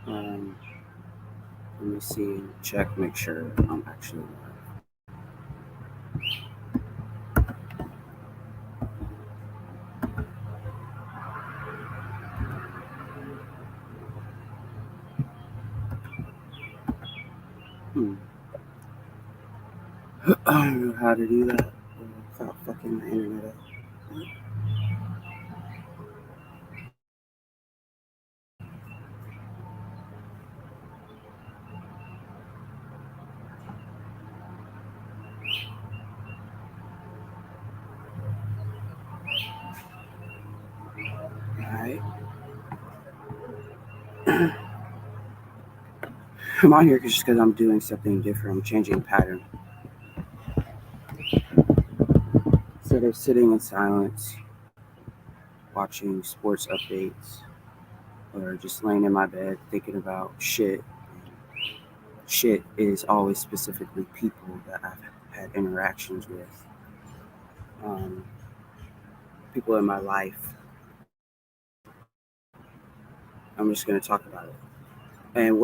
Um, Let me see, check, make sure I'm actually live. I don't know how to do that without fucking the internet up. Alright. I'm on here just because I'm doing something different. I'm changing pattern. Instead of sitting in silence, watching sports updates, or just laying in my bed thinking about shit. Shit is always specifically people that I've had interactions with. Um, People in my life. I'm just going to talk about it. And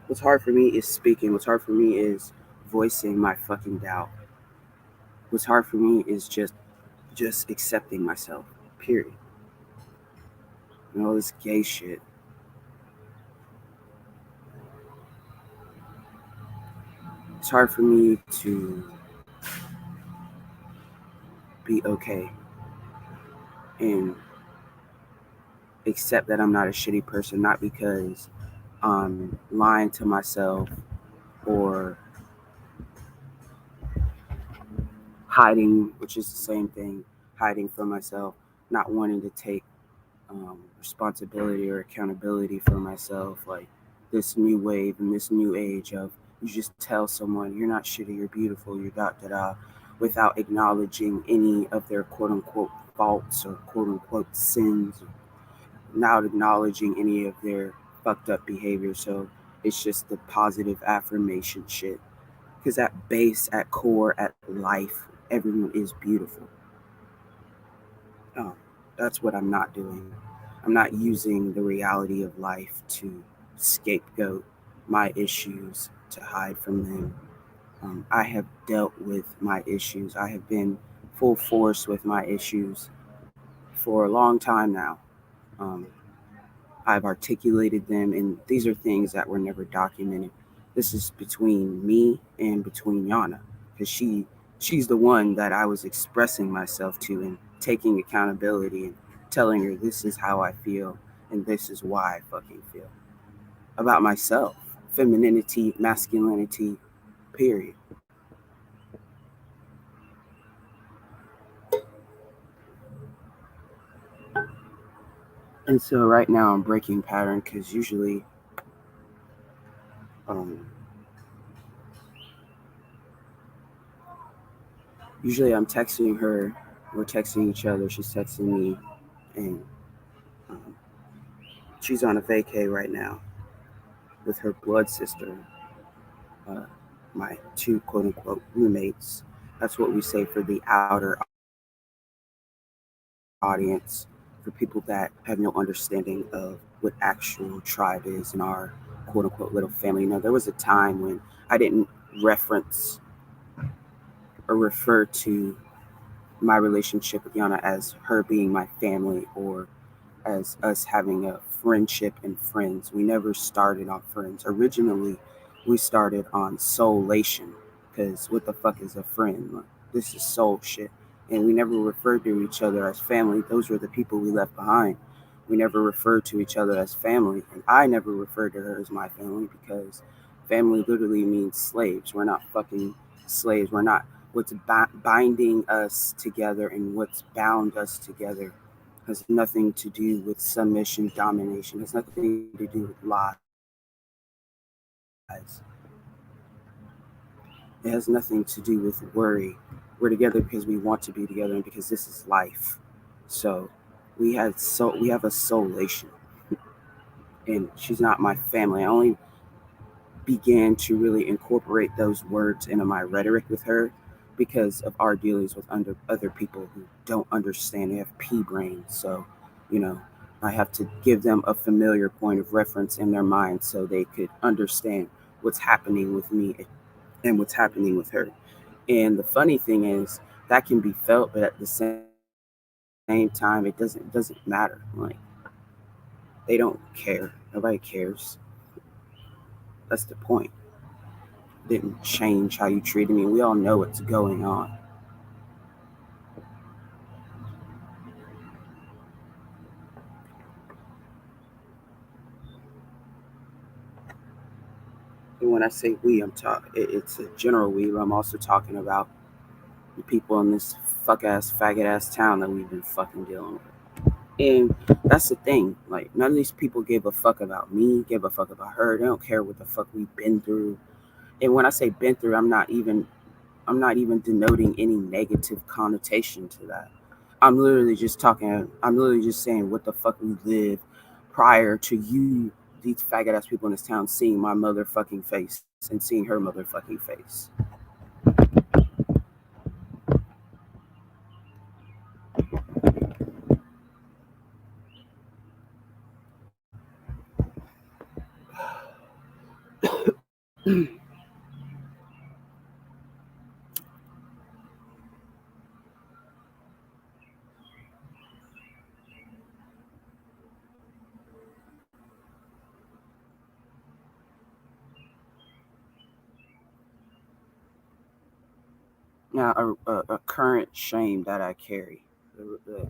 what's hard for me is speaking. What's hard for me is voicing my fucking doubt. What's hard for me is just accepting myself. Period. And all this gay shit. It's hard for me to be okay and accept that I'm not a shitty person, not because I'm lying to myself or hiding, which is the same thing, hiding from myself, not wanting to take responsibility or accountability for myself. Like this new wave and this new age of you just tell someone you're not shitty, you're beautiful, you're da da da, without acknowledging any of their quote unquote faults or quote unquote sins, not acknowledging any of their fucked up behavior. So it's just the positive affirmation shit. Because at base, at core, at life, everyone is beautiful. Um, that's what I'm not doing. I'm not using the reality of life to scapegoat my issues, to hide from them. I have dealt with my issues. I have been full force with my issues for a long time now. Um, I've articulated them, and these are things that were never documented. This is between me and between Yana, because she's the one that I was expressing myself to and taking accountability and telling her this is how I feel and this is why I fucking feel about myself, femininity, masculinity, period. And so right now I'm breaking pattern because um, usually I'm texting her, we're texting each other, she's texting me, and um, she's on a vacay right now with her blood sister, uh, my two quote unquote roommates. That's what we say for the outer audience, for people that have no understanding of what actual tribe is in our quote unquote little family. You know, there was a time when I didn't reference or refer to my relationship with Yana as her being my family or as us having a friendship and friends. We never started on friends. Originally, we started on soulation because what the fuck is a friend? This is soul shit. And we never referred to each other as family. Those were the people we left behind. We never referred to each other as family. And I never referred to her as my family because family literally means slaves. We're not fucking slaves. We're not. What's binding us together and what's bound us together has nothing to do with submission, domination. It has nothing to do with lies. It has nothing to do with worry. We're together because we want to be together and because this is life. So we have a soulation, and she's not my family. I only began to really incorporate those words into my rhetoric with her because of our dealings with other people who don't understand. They have pea brains. So, you know, I have to give them a familiar point of reference in their mind so they could understand what's happening with me and what's happening with her. And the funny thing is that can be felt, but at the same time, it doesn't matter. Like they don't care. Nobody cares. That's the point. It didn't change how you treated me. We all know what's going on. And when I say we, it's a general we, but I'm also talking about the people in this fuck ass, faggot ass town that we've been fucking dealing with. And that's the thing. Like, none of these people give a fuck about me, give a fuck about her. They don't care what the fuck we've been through. And when I say been through, I'm not even denoting any negative connotation to that. I'm literally just saying what the fuck we lived prior to you, these faggot ass people in this town, seeing my motherfucking face and seeing her motherfucking face. Now, a current shame that I carry, the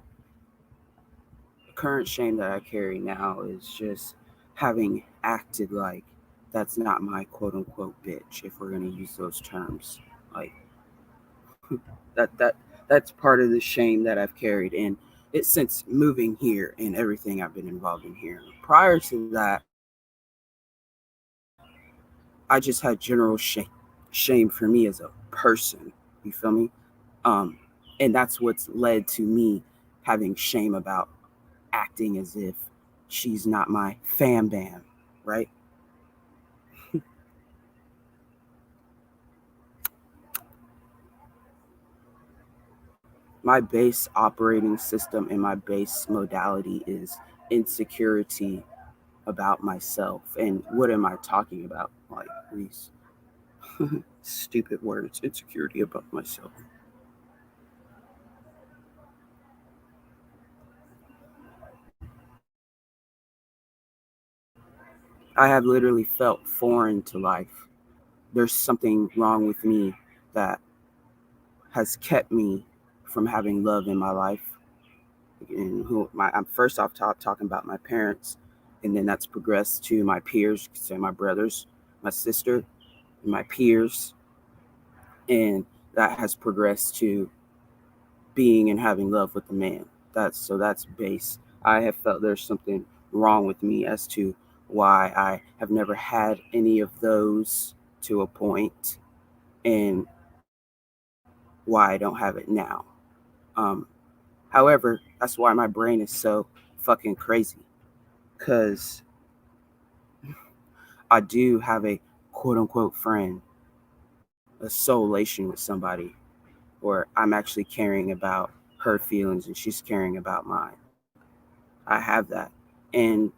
current shame that I carry now is just having acted like that's not my quote unquote bitch, if we're gonna use those terms. Like that's part of the shame that I've carried, and it's since moving here and everything I've been involved in here. Prior to that, I just had general shame for me as a person. You feel me? Um, and that's what's led to me having shame about acting as if she's not my fam bam, right? My base operating system and my base modality is insecurity about myself. And what am I talking about? Like these stupid words, insecurity about myself. I have literally felt foreign to life. There's something wrong with me that has kept me from having love in my life. And I'm first off talking about my parents, and then that's progressed to my peers, say my brothers, my sister, and my peers, and that has progressed to being and having love with the man. That's base. I have felt there's something wrong with me as to why I have never had any of those to a point, and why I don't have it now. Um, However, that's why my brain is so fucking crazy, because I do have a quote unquote friend, a soulation with somebody, where I'm actually caring about her feelings and she's caring about mine. I have that. And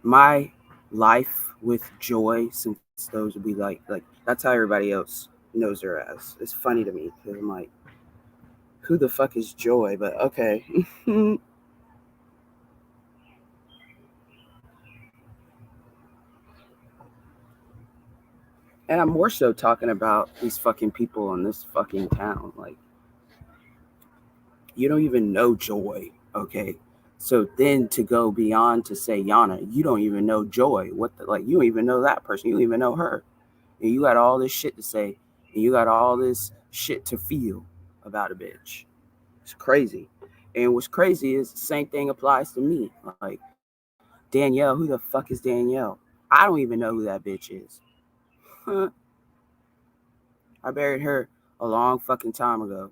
my life with Joy, since those would be like that's how everybody else knows her as. It's funny to me because I'm like, who the fuck is Joy? But okay. And I'm more so talking about these fucking people in this fucking town. Like, you don't even know Joy, okay? So then to go beyond to say Yana, you don't even know Joy. What the, like, you don't even know that person. You don't even know her. And you got all this shit to say, and you got all this shit to feel about a bitch. It's crazy. And what's crazy is the same thing applies to me. Like, Danielle, who the fuck is Danielle? I don't even know who that bitch is. I buried her a long fucking time ago.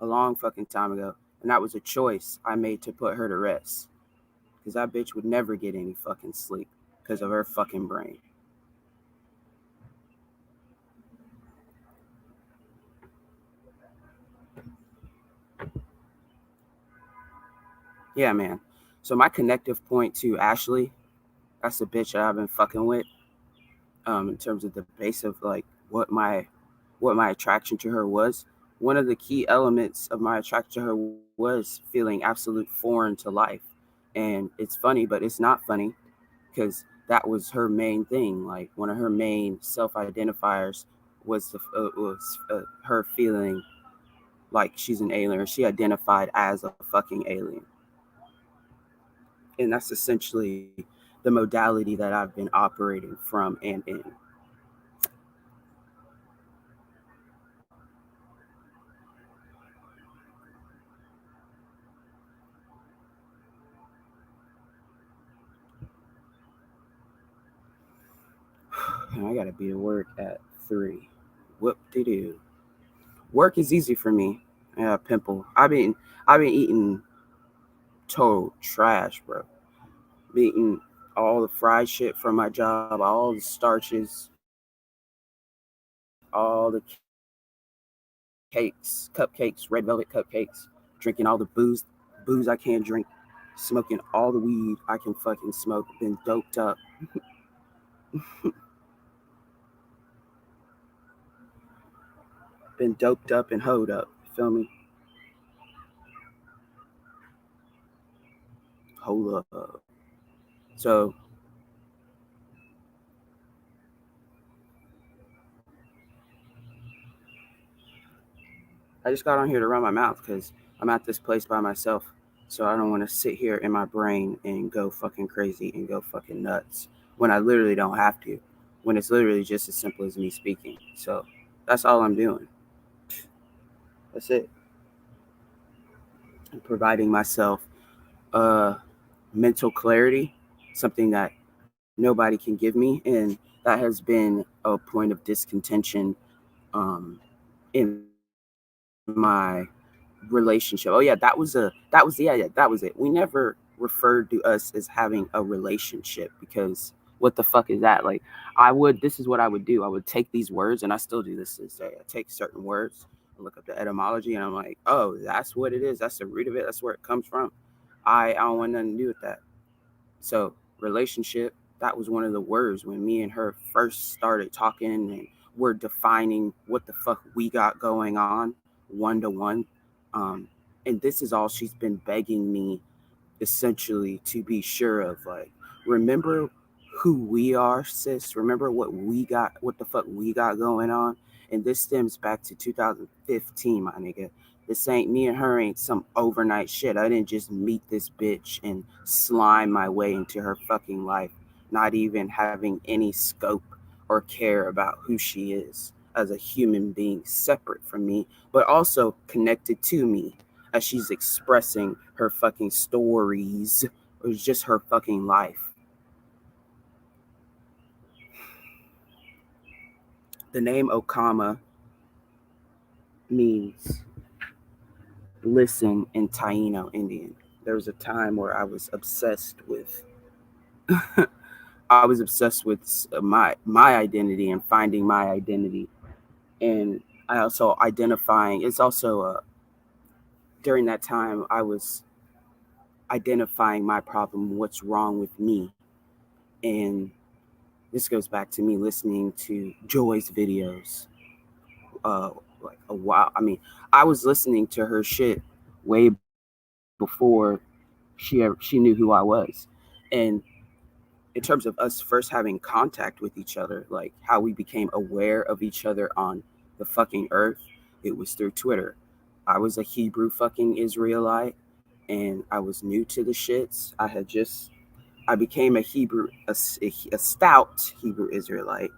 A long fucking time ago. And that was a choice I made to put her to rest. Because that bitch would never get any fucking sleep because of her fucking brain. Yeah, man. So my connective point to Ashley, that's the bitch that I've been fucking with. In terms of the base of like what my attraction to her was. One of the key elements of my attraction to her was feeling absolute foreign to life. And it's funny, but it's not funny because that was her main thing. Like one of her main self-identifiers was her feeling like she's an alien, or she identified as a fucking alien. And that's essentially the modality that I've been operating from and in. And I gotta be to work at 3. Whoop de doo. Work is easy for me. Yeah, pimple. I've been eating total trash, bro. Been eating all the fried shit from my job, all the starches, all the cakes, cupcakes, red velvet cupcakes, drinking all the booze I can't drink, smoking all the weed I can fucking smoke, been doped up, been doped up and hoed up. Feel me? Hold up. So I just got on here to run my mouth because I'm at this place by myself. So I don't want to sit here in my brain and go fucking crazy and go fucking nuts when I literally don't have to. When it's literally just as simple as me speaking. So that's all I'm doing. That's it. I'm providing myself uh, mental clarity, something that nobody can give me, and that has been a point of discontention um, in my relationship. Oh yeah, that was it. We never referred to us as having a relationship because what the fuck is that? Like this is what I would do. I would take these words, and I still do this to this day. I take certain words, I look up the etymology, and I'm like, oh, that's what it is. That's the root of it. That's where it comes from. I don't want nothing to do with that. So relationship, that was one of the words when me and her first started talking and we're defining what the fuck we got going on one to one. Um, and this is all she's been begging me essentially to be sure of. Like, remember who we are, sis. Remember what the fuck we got going on. And this stems back to 2015, my nigga. This ain't me and her ain't some overnight shit. I didn't just meet this bitch and slime my way into her fucking life, not even having any scope or care about who she is as a human being separate from me, but also connected to me as she's expressing her fucking stories. It was just her fucking life. The name Ocama means listen in Taino Indian. There was a time where I was obsessed with my identity and finding my identity, and I also identifying. It's also during that time I was identifying my problem, what's wrong with me, and this goes back to me listening to Joy's videos. Uh, like a while. I mean, I was listening to her shit way before she knew who I was, and in terms of us first having contact with each other, like how we became aware of each other on the fucking earth, it was through Twitter. I was a Hebrew fucking Israelite, and I was new to the shits. I became a a stout Hebrew Israelite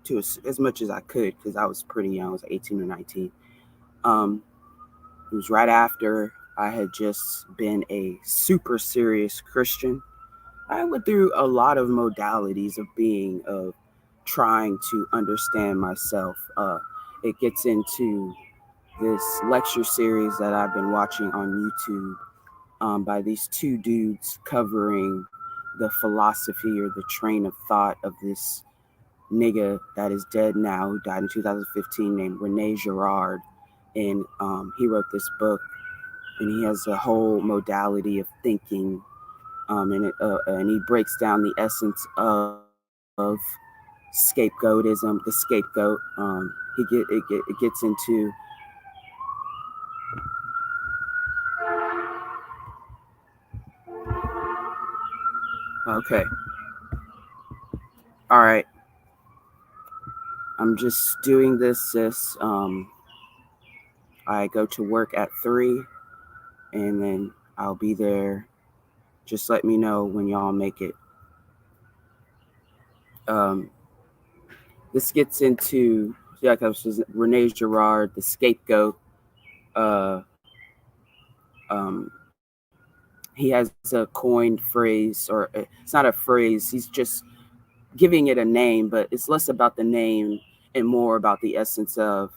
to as much as I could because I was pretty young. I was 18 or 19. Um, it was right after I had just been a super serious Christian. I went through a lot of modalities of trying to understand myself. It gets into this lecture series that I've been watching on YouTube by these two dudes covering the philosophy or the train of thought of this nigga that is dead now, who died in 2015, named Rene Girard. And he wrote this book and he has a whole modality of thinking, and he breaks down the essence of scapegoatism, the scapegoat. It gets into okay, all right. I'm just doing this, sis. I go to work at 3, and then I'll be there. Just let me know when y'all make it. Um, this gets into, like I was saying, Rene Girard, the scapegoat. Uh, um, he has a coined phrase, or it's not a phrase. He's just giving it a name, but it's less about the name and more about the essence of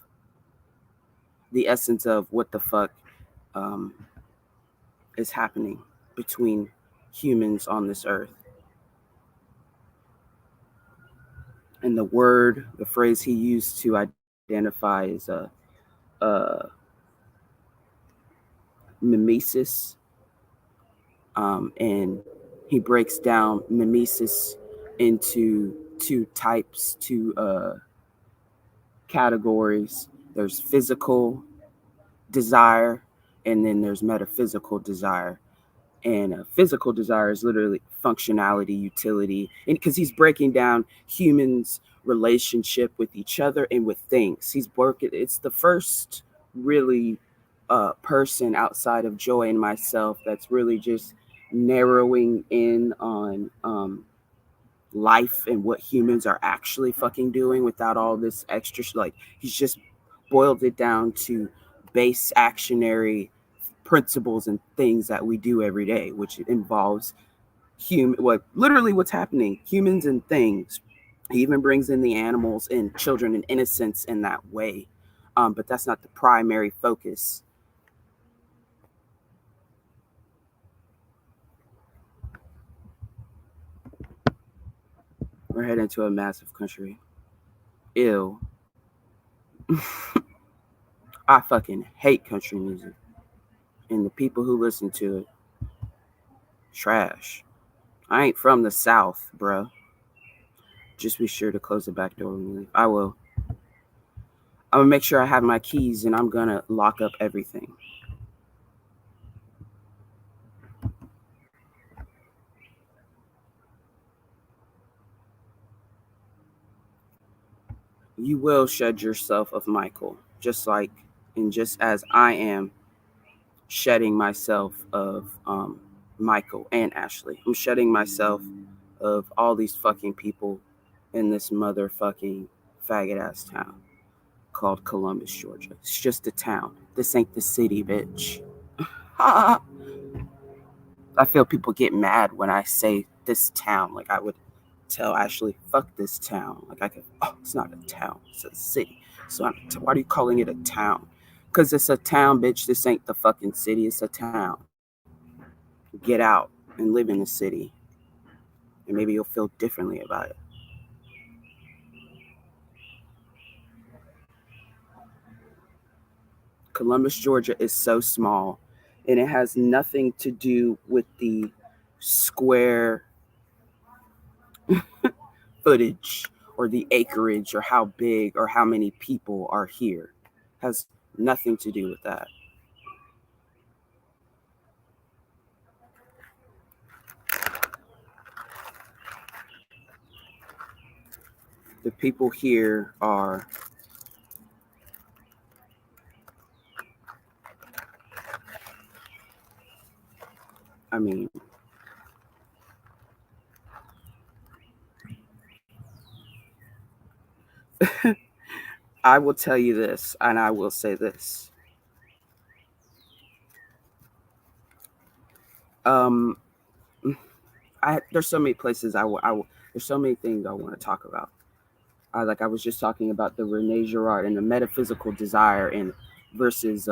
what the fuck um, is happening between humans on this earth. And the phrase he used to identify is mimesis. And he breaks down mimesis into two categories. There's physical desire, and then there's metaphysical desire. And physical desire is literally functionality, utility, and because he's breaking down humans' relationship with each other and with things. He's working. It's the first really person outside of Joy and myself that's really just narrowing in on life and what humans are actually fucking doing without all this extra. Like he's just boiled it down to base actionary principles and things that we do every day, which involves literally what's happening, humans and things. He even brings in the animals and children and innocence in that way, but that's not the primary focus. We're heading to a massive country. Ew. I fucking hate country music, and the people who listen to it, trash. I ain't from the South, bruh. Just be sure to close the back door when you leave. I will. I'm gonna make sure I have my keys, and I'm gonna lock up everything. You will shed yourself of Michael, just like, and just as I am shedding myself of Michael and Ashley. I'm shedding myself of all these fucking people in this motherfucking faggot ass town called Columbus, Georgia. It's just a town. This ain't the city, bitch. I feel people get mad when I say this town. Like I would tell Ashley, fuck this town. Like I could, oh, it's not a town, it's a city. So why are you calling it a town? Because it's a town, bitch. This ain't the fucking city. It's a town. Get out and live in the city, and maybe you'll feel differently about it. Columbus, Georgia is so small, and it has nothing to do with the square footage or the acreage or how big or how many people are here. It has nothing to do with that. The people here are, I mean, I will tell you this, and I will say this. Um, there's so many places there's so many things I want to talk about. I was just talking about the Rene Girard and the metaphysical desire and versus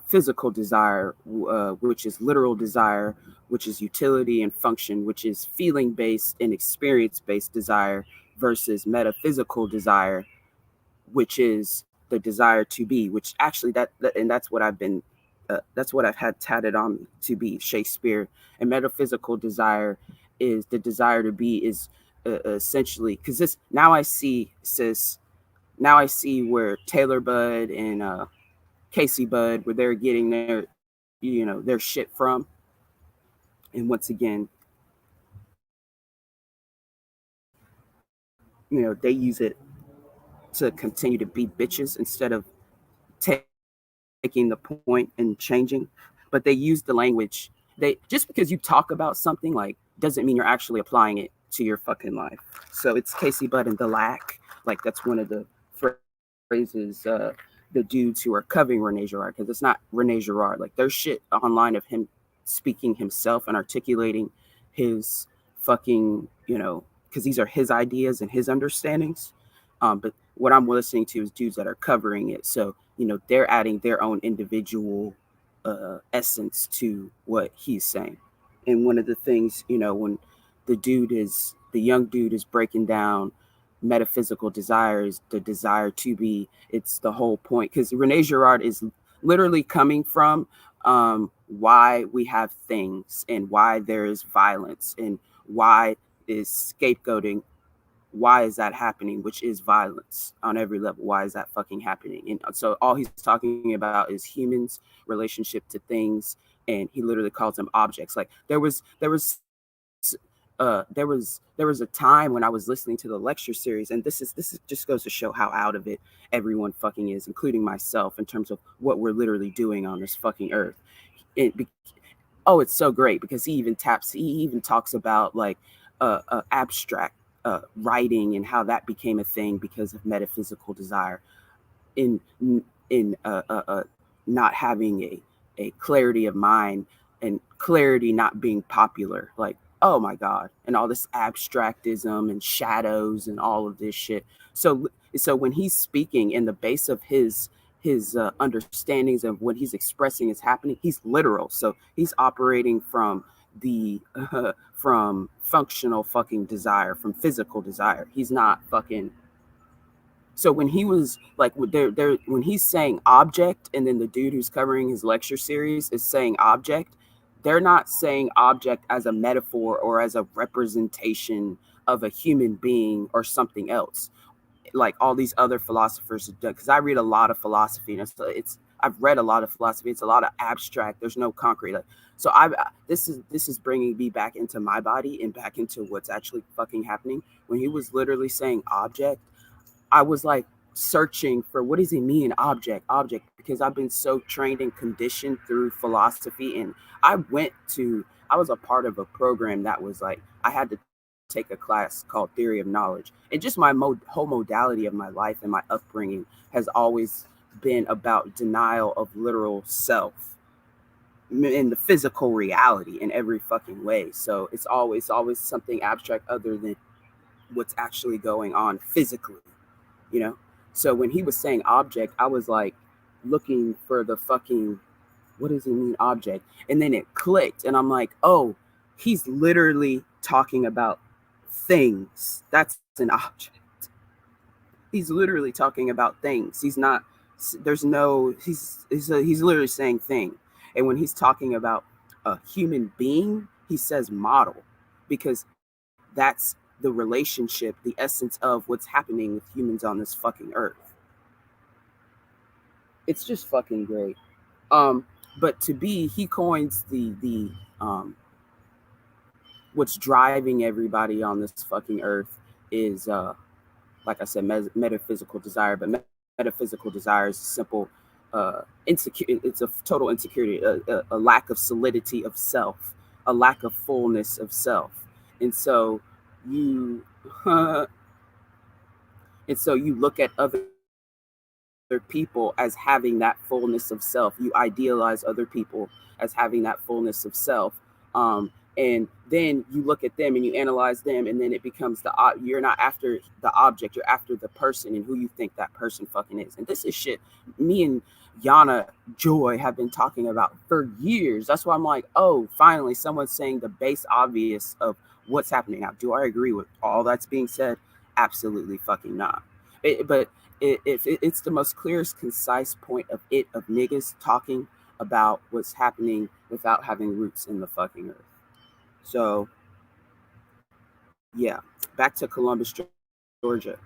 physical desire, which is literal desire, which is utility and function, which is feeling based and experience based desire, versus metaphysical desire, which is the desire to be. Which actually and that's what I've been That's what I've had tatted on me to be Shakespeare. And metaphysical desire is the desire to be is essentially because this now I see sis now I see where Taylor Bud and Casey Bud where they're getting their shit from. And once again, they use it to continue to be bitches instead of taking the point and changing. But they use the language. They just because you talk about something like doesn't mean you're actually applying it to your fucking life. So it's Casey Bud and the lack. Like that's one of the phrases the dudes who are covering Rene Girard because it's not Rene Girard. Like there's shit online of him speaking himself and articulating his fucking because these are his ideas and his understandings. But what I'm listening to is dudes that are covering it. So, they're adding their own individual essence to what he's saying. And one of the things, when the young dude is breaking down metaphysical desires, the desire to be, it's the whole point. Because Rene Girard is literally coming from why we have things and why there is violence and why is scapegoating, why is that happening, which is violence on every level. Why is that fucking happening? And so all he's talking about is humans relationship to things, and he literally calls them objects. Like there was a time when I was listening to the lecture series, and this is just goes to show how out of it everyone fucking is, including myself, in terms of what we're literally doing on this fucking earth. it, it's so great because he even talks about like abstract writing and how that became a thing because of metaphysical desire in not having a clarity of mind and clarity not being popular. Like, oh my god, and all this abstractism and shadows and all of this shit. So when he's speaking in the base of his understandings of what he's expressing is happening, he's literal. So he's operating from the from functional fucking desire, from physical desire. He's not fucking. So when he was like there when he's saying object, and then the dude who's covering his lecture series is saying object, they're not saying object as a metaphor or as a representation of a human being or something else like all these other philosophers have done. Because I read a lot of philosophy, and I've read a lot of philosophy. It's a lot of abstract. There's no concrete. Like, so this is bringing me back into my body and back into what's actually fucking happening. When he was literally saying object, I was like searching for what does he mean object, because I've been so trained and conditioned through philosophy. And I was a part of a program that was like I had to take a class called theory of knowledge, and just my whole modality of my life and my upbringing has always been about denial of literal self in the physical reality in every fucking way. So it's always something abstract other than what's actually going on physically, you know? So when he was saying object, I was like looking for the fucking, what does he mean object? And then it clicked, and I'm like, oh, he's literally talking about things. That's an object. He's literally talking about things. He's not, there's no, he's literally saying thing. And when he's talking about a human being, he says model, because that's the relationship, the essence of what's happening with humans on this fucking earth. It's just fucking great. But he coins what's driving everybody on this fucking earth is like I said, metaphysical desire. But metaphysical desire is simple insecure. It's a total insecurity, a lack of solidity of self, a lack of fullness of self. And so you and so you look at other people as having that fullness of self. You idealize other people as having that fullness of self. And then you look at them and you analyze them, and then it becomes you're not after the object, you're after the person and who you think that person fucking is. And this is shit me and Yana Joy have been talking about for years. That's why I'm like, oh, finally someone's saying the base obvious of what's happening now. Do I agree with all that's being said? Absolutely fucking not. But it's the most clearest, concise point of niggas talking about what's happening without having roots in the fucking earth. So, yeah, back to Columbus, Georgia.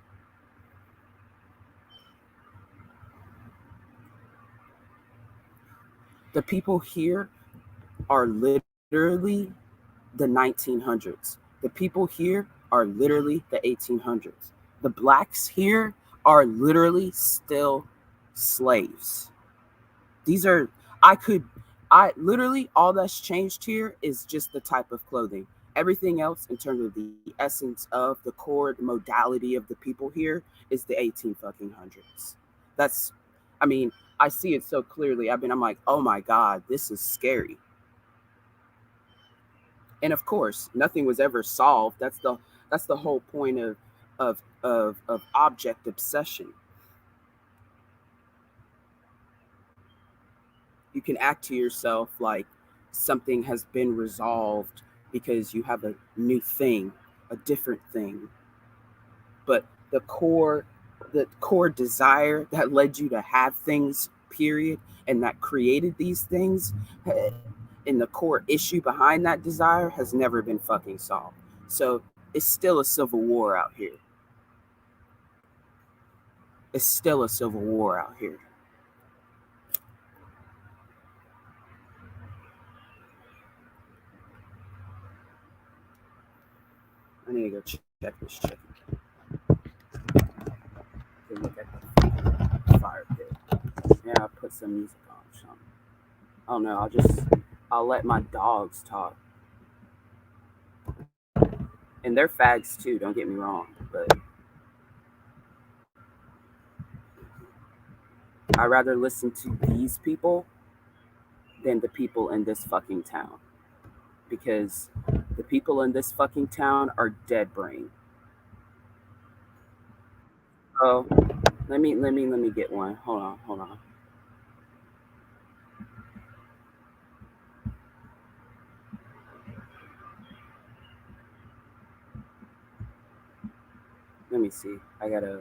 The people here are literally the 1900s. The people here are literally the 1800s. The blacks here are literally still slaves. These are, I could, I literally, all that's changed here is just the type of clothing. Everything else, in terms of the essence of the core modality of the people here, is the 18 fucking hundreds. That's, I mean, I see it so clearly. I'm like, oh my God, this is scary. And of course, nothing was ever solved. That's the whole point of object obsession. You can act to yourself like something has been resolved because you have a new thing, a different thing. But the core desire that led you to have things, period, and that created these things, and the core issue behind that desire has never been fucking solved. So it's still a civil war out here. It's still a civil war out here. I need to go check this chicken. Go look at the fire pit. Yeah, I'll put some music on or something. I don't know. I'll let my dogs talk. And they're fags too, don't get me wrong. But I'd rather listen to these people than the people in this fucking town. Because the people in this fucking town are dead brain. So let me get one. Hold on. Let me see. I gotta.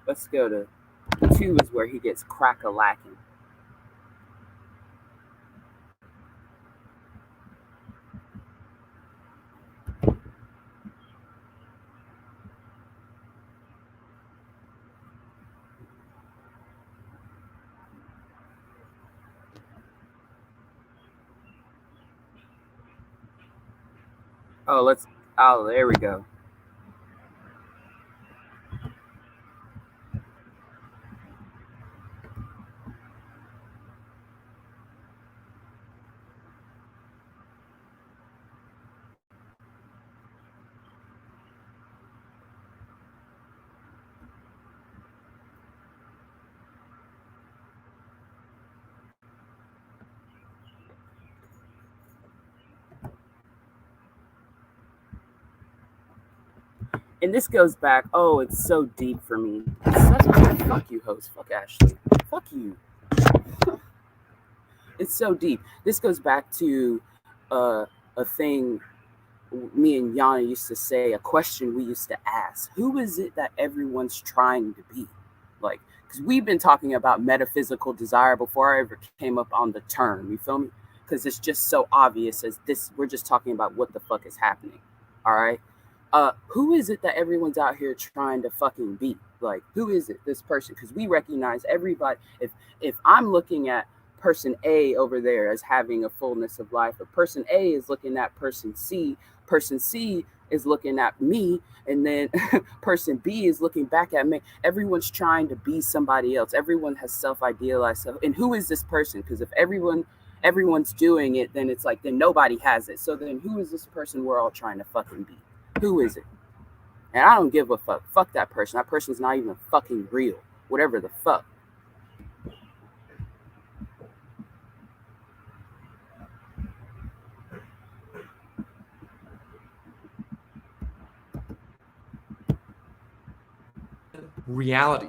Let's go to two is where he gets crack a lacking. Oh, let's. Oh, there we go. And this goes back. Oh, it's so deep for me. Fuck you, host. Fuck Ashley. Fuck you. It's so deep. This goes back to a thing me and Yana used to say, a question we used to ask. Who is it that everyone's trying to be? Like, because we've been talking about metaphysical desire before I ever came up on the term. You feel me? Because it's just so obvious as this, we're just talking about what the fuck is happening. All right. Who is it that everyone's out here trying to fucking be? Like, who is it? This person? Because we recognize everybody. If I'm looking at person A over there as having a fullness of life, if person A is looking at person C is looking at me, and then person B is looking back at me. Everyone's trying to be somebody else. Everyone has self-idealized self. And who is this person? Because if everyone's doing it, then it's like, then nobody has it. So then who is this person we're all trying to fucking be? Who is it? And I don't give a fuck. Fuck that person. That person's not even fucking real. Whatever the fuck. reality,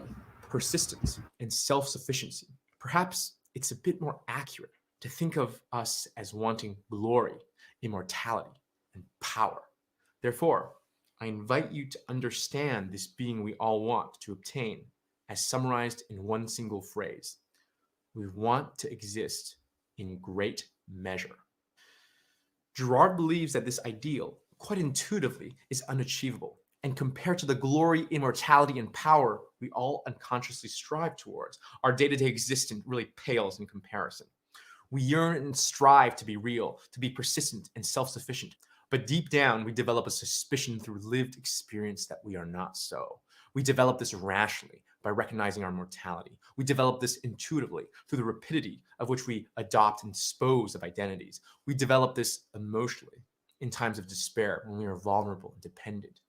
persistence, and self-sufficiency. Perhaps it's a bit more accurate to think of us as wanting glory, immortality, and power. Therefore, I invite you to understand this being we all want to obtain as summarized in one single phrase. We want to exist in great measure. Girard believes that this ideal, quite intuitively, is unachievable, and compared to the glory, immortality, and power we all unconsciously strive towards, our day-to-day existence really pales in comparison. We yearn and strive to be real, to be persistent and self-sufficient, but deep down we develop a suspicion through lived experience that we are not so. We develop this rationally by recognizing our mortality. We develop this intuitively through the rapidity of which we adopt and dispose of identities. We develop this emotionally in times of despair when we are vulnerable and dependent.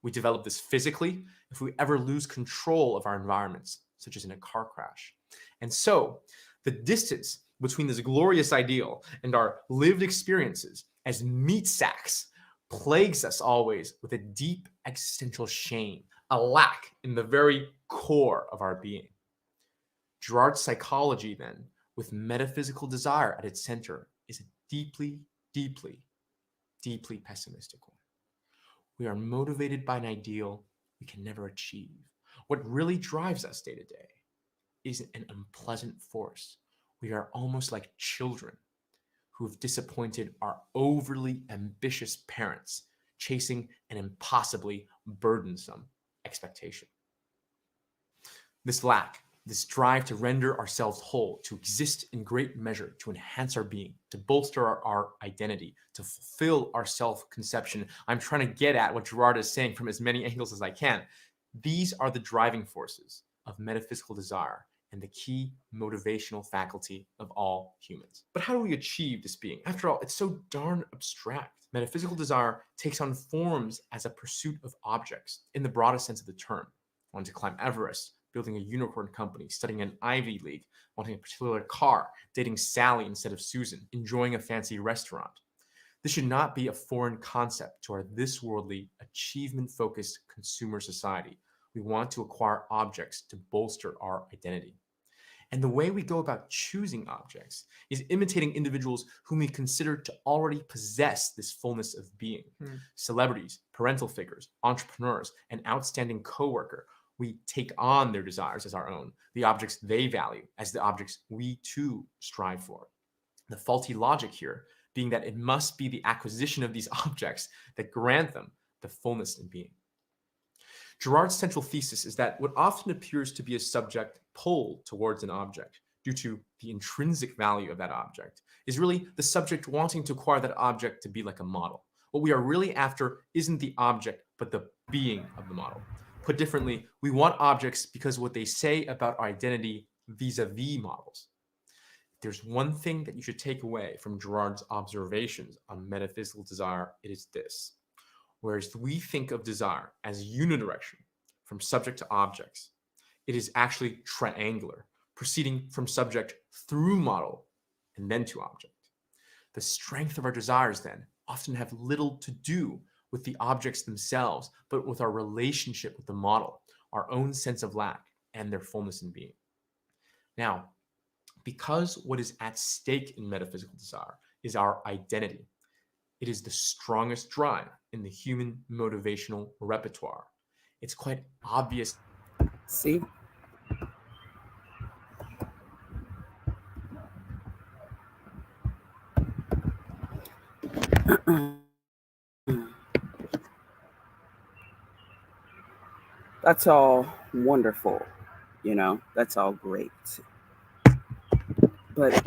We develop this physically if we ever lose control of our environments, such as in a car crash. And so, the distance between this glorious ideal and our lived experiences as meat sacks plagues us always with a deep existential shame, a lack in the very core of our being. Girard's psychology, then, with metaphysical desire at its center, is a deeply, deeply, deeply pessimistic one. We are motivated by an ideal we can never achieve. What really drives us day to day is an unpleasant force. We are almost like children who have disappointed our overly ambitious parents, chasing an impossibly burdensome expectation. This lack, this drive to render ourselves whole, to exist in great measure, to enhance our being, to bolster our identity, to fulfill our self-conception. I'm trying to get at what Girard is saying from as many angles as I can. These are the driving forces of metaphysical desire and the key motivational faculty of all humans. But how do we achieve this being? After all, it's so darn abstract. Metaphysical desire takes on forms as a pursuit of objects in the broadest sense of the term. Wanting to climb Everest, building a unicorn company, studying an Ivy League, wanting a particular car, dating Sally instead of Susan, enjoying a fancy restaurant. This should not be a foreign concept to our this-worldly, achievement-focused consumer society. We want to acquire objects to bolster our identity. And the way we go about choosing objects is imitating individuals whom we consider to already possess this fullness of being. Celebrities, parental figures, entrepreneurs, an outstanding coworker. We take on their desires as our own, the objects they value as the objects we too strive for. The faulty logic here being that it must be the acquisition of these objects that grant them the fullness in being. Girard's central thesis is that what often appears to be a subject pulled towards an object due to the intrinsic value of that object is really the subject wanting to acquire that object to be like a model. What we are really after isn't the object, but the being of the model. Put differently, we want objects because what they say about our identity vis-a-vis models. If there's one thing that you should take away from Girard's observations on metaphysical desire, it is this. Whereas we think of desire as unidirectional, from subject to objects, it is actually triangular, proceeding from subject through model and then to object. The strength of our desires, then, often have little to do with the objects themselves, but with our relationship with the model, our own sense of lack, and their fullness in being. Now, because what is at stake in metaphysical desire is our identity, it is the strongest drive in the human motivational repertoire. It's quite obvious. See? That's all wonderful, that's all great. But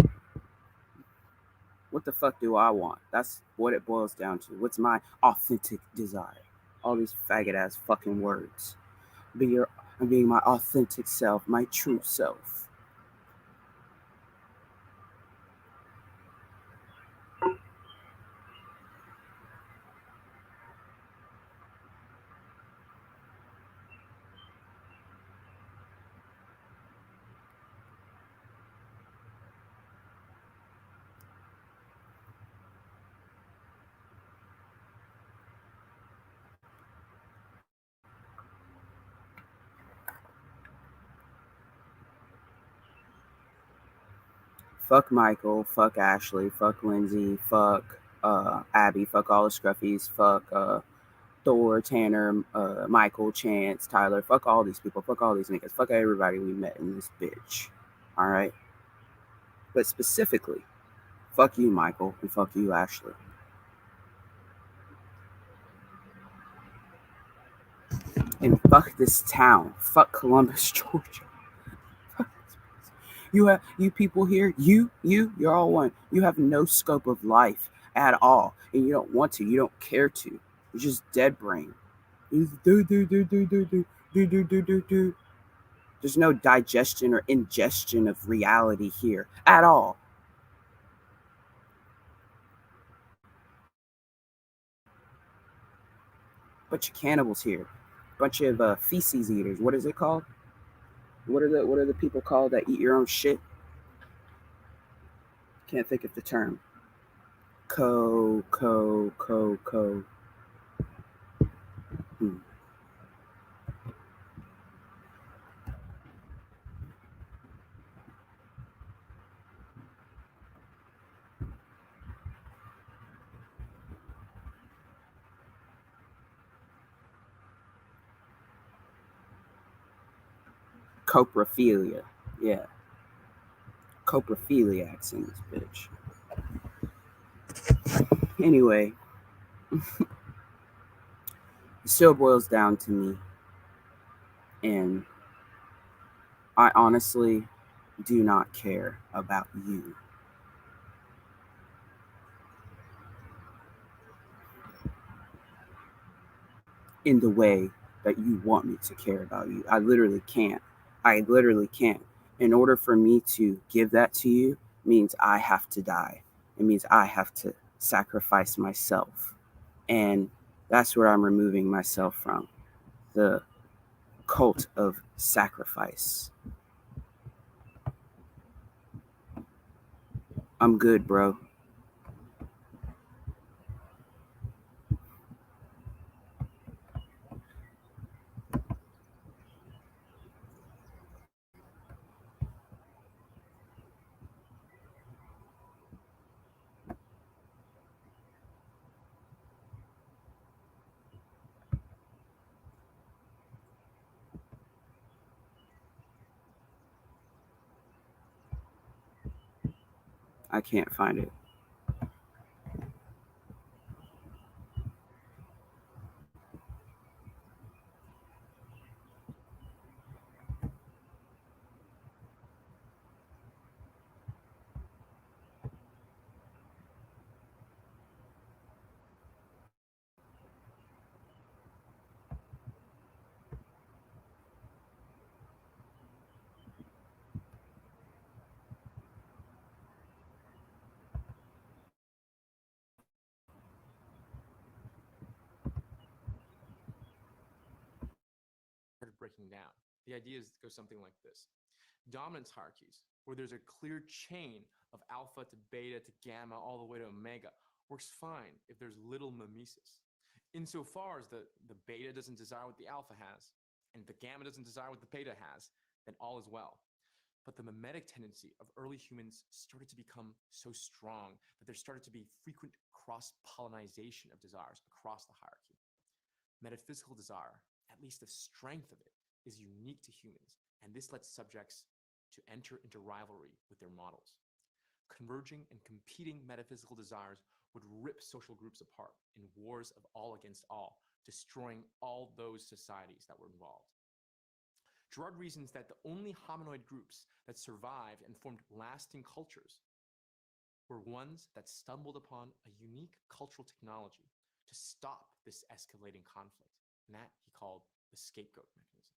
what the fuck do I want? That's what it boils down to. What's my authentic desire? All these faggot ass fucking words. I'm being my authentic self, my true self. Fuck Michael, fuck Ashley, fuck Lindsay, fuck Abby, fuck all the Scruffies, fuck Thor, Tanner, Michael, Chance, Tyler, fuck all these people, fuck all these niggas, fuck everybody we met in this bitch. All right? But specifically, fuck you, Michael, and fuck you, Ashley. And fuck this town. Fuck Columbus, Georgia. You people here, you're all one. You have no scope of life at all, and you don't want to. You don't care to. You're just dead brain. You do. There's no digestion or ingestion of reality here at all. Bunch of cannibals here. Bunch of feces eaters. What is it called? What are the people called that eat your own shit? Can't think of the term. Co. Hmm. Coprophilia. Yeah. Coprophiliacs in this bitch. Anyway, it still boils down to me, and I honestly do not care about you in the way that you want me to care about you. I literally can't. I literally can't. In order for me to give that to you means I have to die. It means I have to sacrifice myself. And that's where I'm removing myself from. The cult of sacrifice. I'm good, bro. I can't find it. Started breaking down. The ideas go something like this: dominance hierarchies, where there's a clear chain of alpha to beta to gamma all the way to omega, works fine if there's little mimesis. Insofar as the beta doesn't desire what the alpha has, and the gamma doesn't desire what the beta has, then all is well. But the mimetic tendency of early humans started to become so strong that there started to be frequent cross pollination of desires across the hierarchy. Metaphysical desire, at least the strength of it, is unique to humans, and this lets subjects to enter into rivalry with their models. Converging and competing metaphysical desires would rip social groups apart in wars of all against all, destroying all those societies that were involved. Girard reasons that the only hominoid groups that survived and formed lasting cultures were ones that stumbled upon a unique cultural technology to stop this escalating conflict, and that he called the scapegoat mechanism.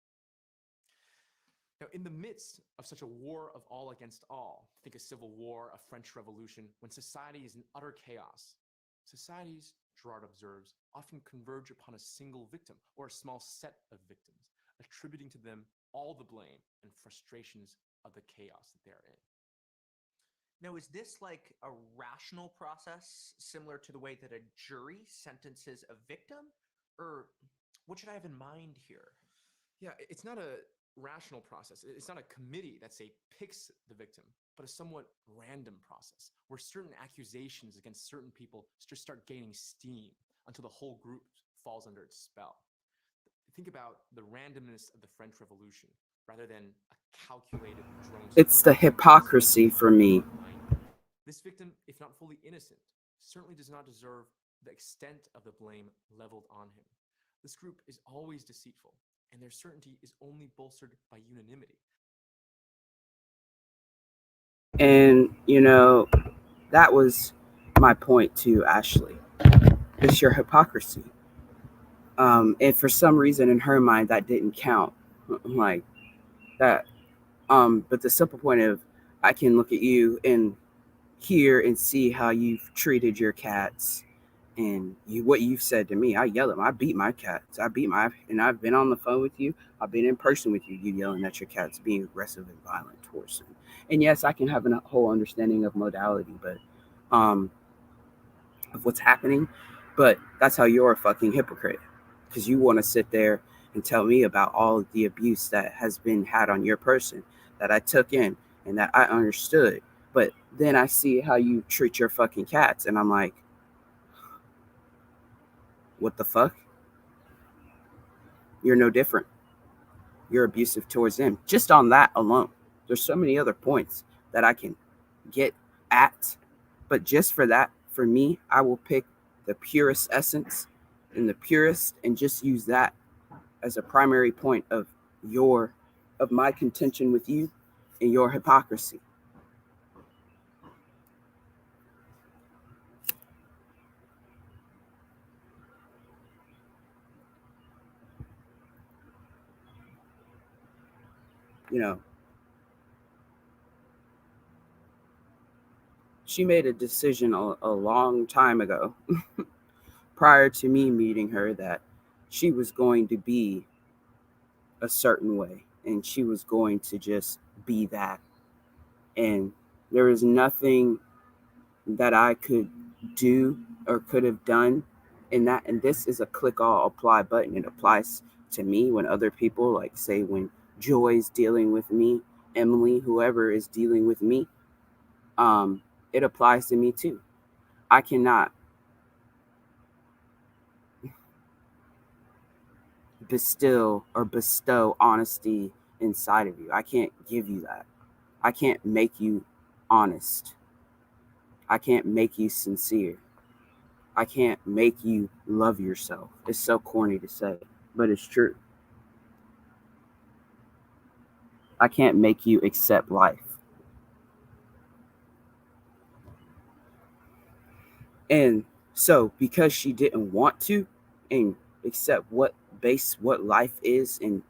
Now, in the midst of such a war of all against all, think a civil war, a French Revolution, when society is in utter chaos, societies, Girard observes, often converge upon a single victim or a small set of victims, attributing to them all the blame and frustrations of the chaos that they're in. Now, is this like a rational process similar to the way that a jury sentences a victim? Or what should I have in mind here? Yeah, it's not a rational process. It's not a committee that, say, picks the victim, but a somewhat random process where certain accusations against certain people just start gaining steam until the whole group falls under its spell. Think about the randomness of the French Revolution rather than a calculated drone It's strike. the This hypocrisy victim for is me. mindful. This victim, if not fully innocent, certainly does not deserve the extent of the blame leveled on him. This group is always deceitful, and their certainty is only bolstered by unanimity. And, that was my point to Ashley. It's your hypocrisy. And for some reason in her mind, that didn't count. Like that. But the simple point of I can look at you and hear and see how you've treated your cats and what you've said to me. I yell at them. I beat my cats. And I've been on the phone with you. I've been in person with you. You yelling at your cats, being aggressive and violent towards them. And yes, I can have a whole understanding of modality, but um, of what's happening. But that's how you're a fucking hypocrite, because you want to sit there and tell me about all of the abuse that has been had on your person that I took in and that I understood. But then I see how you treat your fucking cats, and I'm like, what the fuck? You're no different. You're abusive towards them. Just on that alone. There's so many other points that I can get at. But just for that, for me, I will pick the purest essence and the purest and just use that as a primary point of my contention with you and your hypocrisy. You know, she made a decision a long time ago, prior to me meeting her, that she was going to be a certain way and she was going to just be that. And there was nothing that I could do or could have done in that. And this is a click all apply button. It applies to me when other people, like, say, when Joy's dealing with me, Emily, whoever is dealing with me, um, it applies to me too. I cannot bestow honesty inside of you. I can't give you that. I can't make you honest. I can't make you sincere. I can't make you love yourself. It's so corny to say, but it's true. I can't make you accept life. And so, because she didn't want to and accept what life is and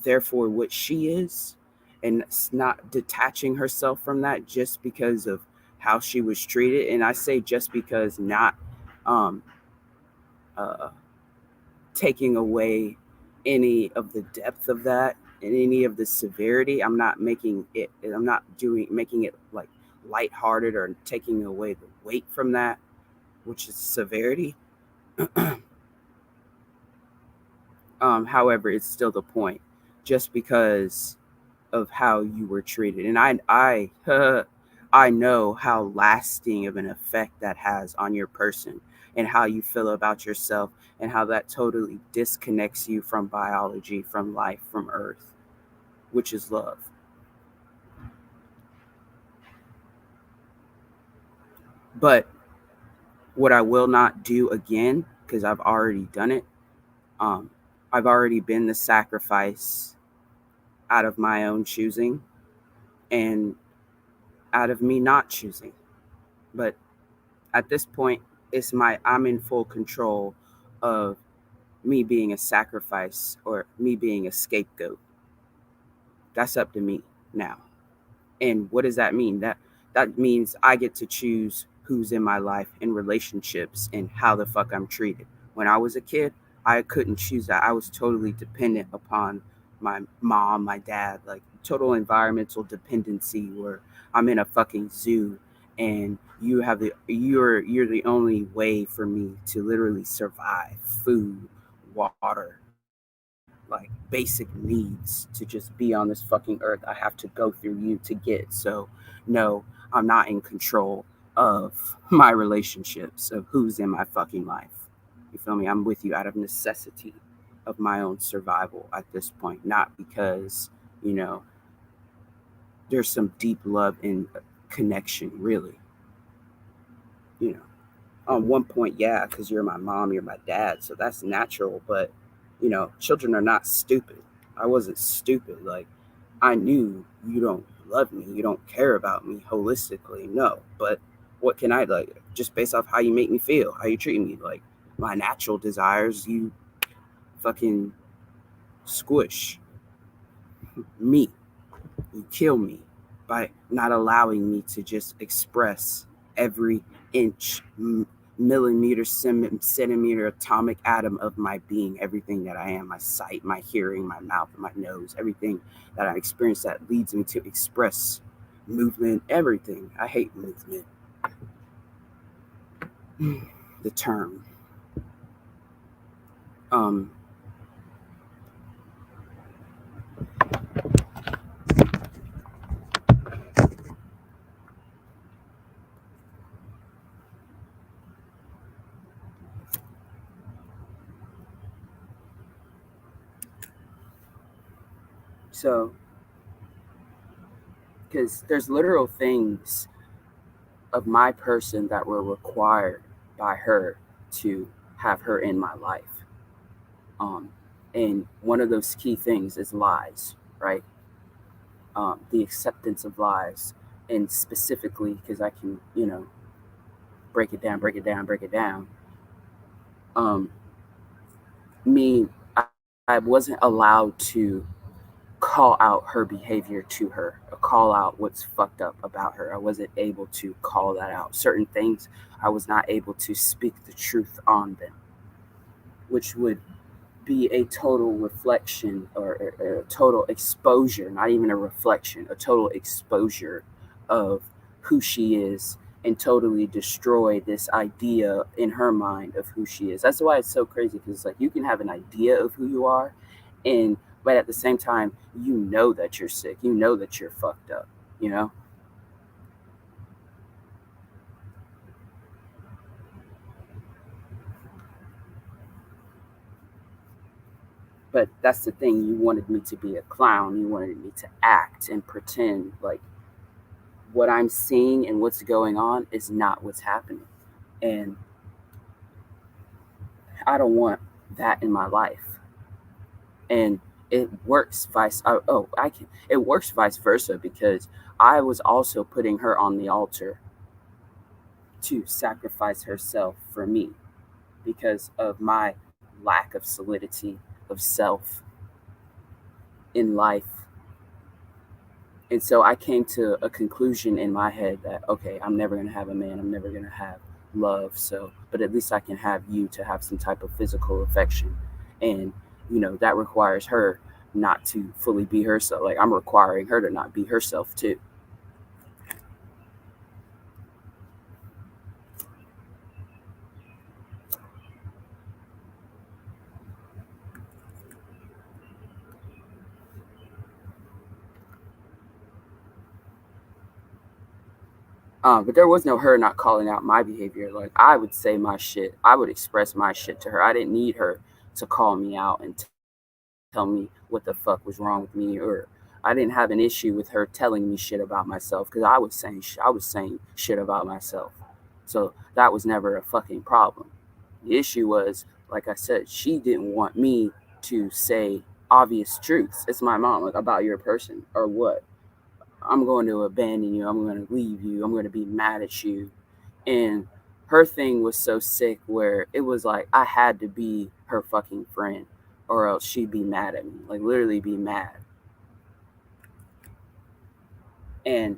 therefore what she is, and not detaching herself from that just because of how she was treated. And I say just because, not um, uh, taking away any of the depth of that and any of the severity. I'm not doing making it like lighthearted or taking away the weight from that, which is severity. However, it's still the point. Just because of how you were treated, and I know how lasting of an effect that has on your person and how you feel about yourself, and how that totally disconnects you from biology, from life, from Earth, which is love. But what I will not do again, because I've already done it, um, I've already been the sacrifice out of my own choosing and out of me not choosing. But at this point, I'm in full control of me being a sacrifice or me being a scapegoat. That's up to me now. And what does that mean? That means I get to choose who's in my life and relationships and how the fuck I'm treated. When I was a kid, I couldn't choose that. I was totally dependent upon my mom, my dad, like total environmental dependency, where I'm in a fucking zoo and you're the only way for me to literally survive: food, water, like basic needs to just be on this fucking earth. I have to go through you to get. So, no, I'm not in control of my relationships, of who's in my fucking life. You feel me? I'm with you out of necessity of my own survival at this point, not because, you know, there's some deep love and connection, really. You know, on one point, yeah, because you're my mom, you're my dad, so that's natural. But children are not stupid. I wasn't stupid. Like, I knew you don't love me, you don't care about me holistically. No, but what can I, like, just based off how you make me feel, how you treat me, like my natural desires, you fucking squish me. You kill me by not allowing me to just express every inch, millimeter, centimeter, atomic atom of my being, everything that I am, my sight, my hearing, my mouth, my nose, everything that I experience that leads me to express movement, everything. I hate movement. The term. Um, so, because there's literal things of my person that were required by her to have her in my life. Um, and one of those key things is lies, right? The acceptance of lies, and specifically because I can, break it down, break it down, break it down. Um, me, I wasn't allowed to call out her behavior to her, or call out what's fucked up about her. I wasn't able to call that out. Certain things, I was not able to speak the truth on them, which would be a total reflection, or a total exposure, not even a reflection, a total exposure of who she is, and totally destroy this idea in her mind of who she is. That's why it's so crazy, because it's like you can have an idea of who you are, and but at the same time, you know that you're sick, you know that you're fucked up, you know? But that's the thing, you wanted me to be a clown, you wanted me to act and pretend like what I'm seeing and what's going on is not what's happening. And I don't want that in my life. And it works it works vice versa, because I was also putting her on the altar to sacrifice herself for me because of my lack of solidity of self in life. And so I came to a conclusion in my head that, okay, I'm never going to have a man. I'm never going to have love. So, but at least I can have you to have some type of physical affection. And, that requires her not to fully be herself. Like, I'm requiring her to not be herself too. But there was no her not calling out my behavior. Like, I would say my shit. I would express my shit to her. I didn't need her to call me out and tell me what the fuck was wrong with me, or I didn't have an issue with her telling me shit about myself, because I was saying shit about myself. So that was never a fucking problem. The issue was, like I said, she didn't want me to say obvious truths. It's my mom, like, about your person or what. I'm going to abandon you. I'm going to leave you. I'm going to be mad at you. And her thing was so sick where it was like I had to be her fucking friend, or else she'd be mad at me. Like, literally be mad. And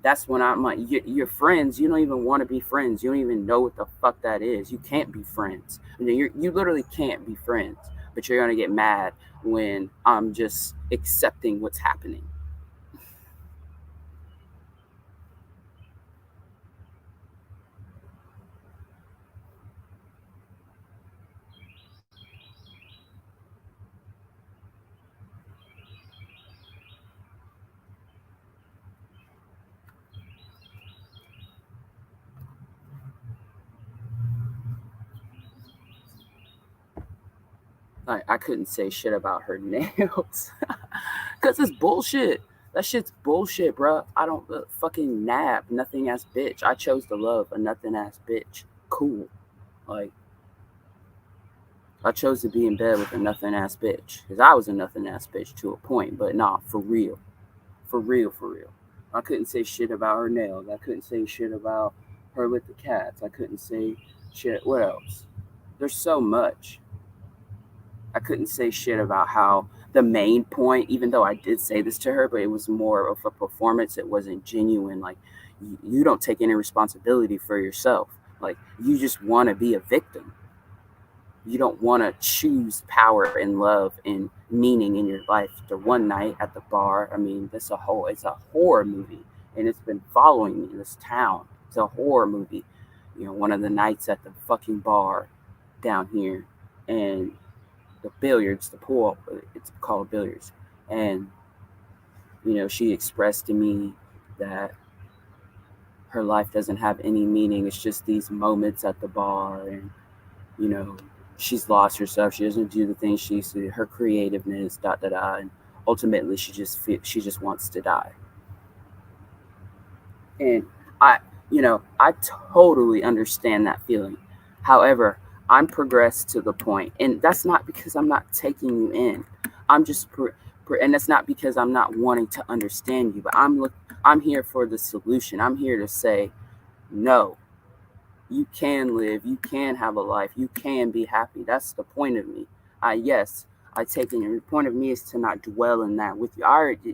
that's when I'm like, you're friends. You don't even want to be friends. You don't even know what the fuck that is. You can't be friends. You literally can't be friends. But you're going to get mad when I'm just accepting what's happening. Like I couldn't say shit about her nails because it's bullshit. That shit's bullshit, bro. I don't fucking nab nothing ass bitch. I chose to love a nothing ass bitch. Cool. Like I chose to be in bed with a nothing ass bitch because I was a nothing ass bitch to a point, but nah, for real, for real, for real. I couldn't say shit about her nails. I couldn't say shit about her with the cats. I couldn't say shit. What else? There's so much. I couldn't say shit about how the main point, even though I did say this to her, but it was more of a performance. It wasn't genuine. Like, you don't take any responsibility for yourself. Like, you just want to be a victim. You don't want to choose power and love and meaning in your life. The one night at the bar, I mean, it's a horror movie, and it's been following me in this town. It's a horror movie. One of the nights at the fucking bar down here, and the billiards, the pool, it's called billiards. And, she expressed to me that her life doesn't have any meaning. It's just these moments at the bar. And, you know, she's lost herself. She doesn't do the things she used to, her creativeness, dot, dot, dot. And ultimately, she just wants to die. And I, I totally understand that feeling. However, I'm progressed to the point, and that's not because I'm not taking you in. I'm just, and that's not because I'm not wanting to understand you. But I'm here for the solution. I'm here to say, no, you can live, you can have a life, you can be happy. That's the point of me. Yes, I take it. The point of me is to not dwell in that with you.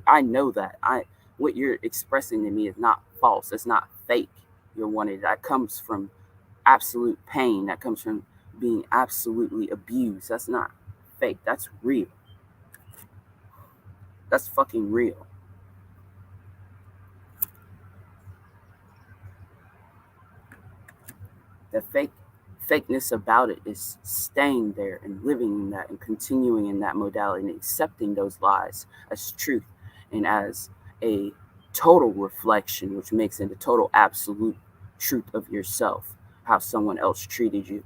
I know that. What you're expressing to me is not false. It's not fake. You're wanting that comes from absolute pain. That comes from being absolutely abused. That's not fake. That's real. That's fucking real. The fakeness about it is staying there and living in that and continuing in that modality and accepting those lies as truth and as a total reflection, which makes it a total absolute truth of yourself, how someone else treated you,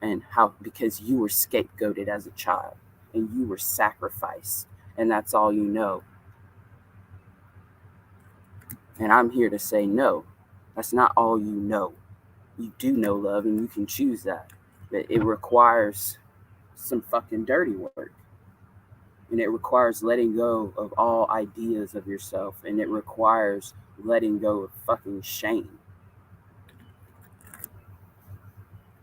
and how because you were scapegoated as a child and you were sacrificed, and that's all you know. And I'm here to say no, that's not all you know. You do know love and you can choose that. But it requires some fucking dirty work. And it requires letting go of all ideas of yourself. And it requires letting go of fucking shame.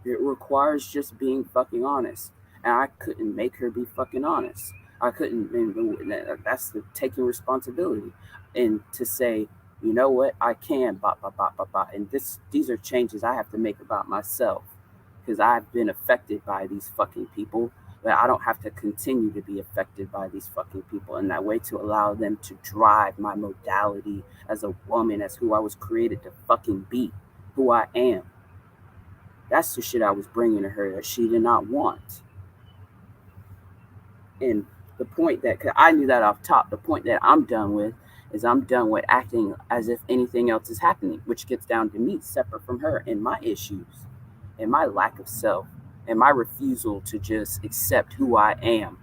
It requires just being fucking honest. And I couldn't make her be fucking honest. I couldn't, and that's the taking responsibility. And to say, you know what, I can, and these are changes I have to make about myself because I've been affected by these fucking people, but I don't have to continue to be affected by these fucking people in that way to allow them to drive my modality as a woman, as who I was created to fucking be, who I am. That's the shit I was bringing to her that she did not want. And the point that, cause I knew that off top, the point that I'm done with is I'm done with acting as if anything else is happening, which gets down to me separate from her and my issues and my lack of self and my refusal to just accept who I am.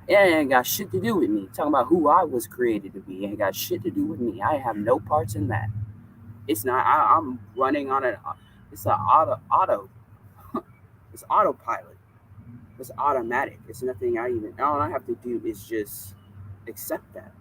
It ain't got shit to do with me. Talking about who I was created to be ain't got shit to do with me. I have no parts in that. It's not. I'm running on an. It's an auto. It's autopilot. It's automatic. It's nothing I even. All I have to do is just accept that.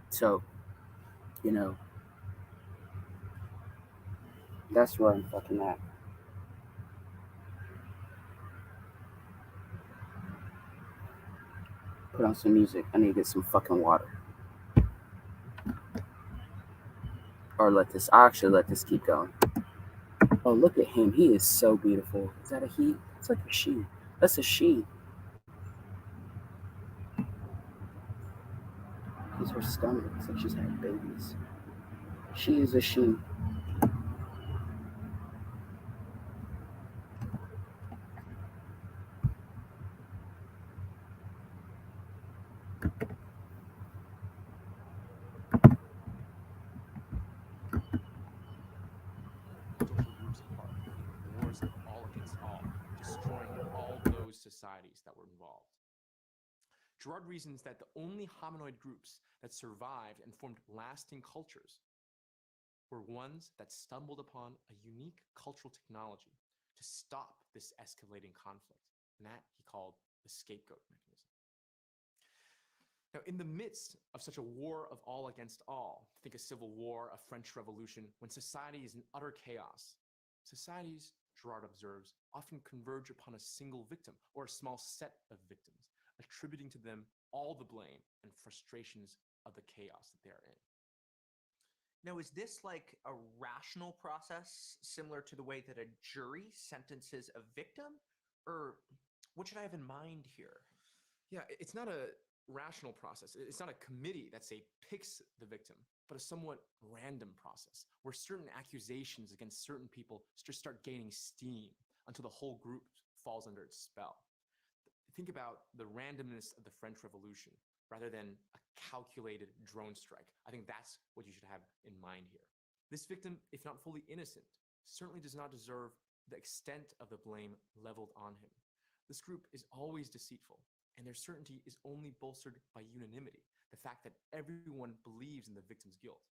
So, you know, that's where I'm fucking at. Put on some music. I need to get some fucking water. Or I actually let this keep going. Oh, look at him. He is so beautiful. Is that a he? It's like a she. That's a she. He's her stomach. It's like she's had babies. She is a she. most societies that were involved. Girard reasons that the only hominoid groups that survived and formed lasting cultures were ones that stumbled upon a unique cultural technology to stop this escalating conflict, and that he called the scapegoat mechanism. Now, in the midst of such a war of all against all, think a civil war, a French Revolution, when society is in utter chaos, societies, Girard observes, often converge upon a single victim or a small set of victims, attributing to them all the blame and frustrations of the chaos that they are in. Now, is this like a rational process similar to the way that a jury sentences a victim? Or what should I have in mind here? Yeah, it's not a rational process. It's not a committee that, say, picks the victim, but a somewhat random process where certain accusations against certain people just start gaining steam until the whole group falls under its spell. Think about the randomness of the French Revolution rather than a calculated drone strike. I think that's what you should have in mind here. This victim, if not fully innocent, certainly does not deserve the extent of the blame leveled on him. This group is always deceitful, and their certainty is only bolstered by unanimity, the fact that everyone believes in the victim's guilt.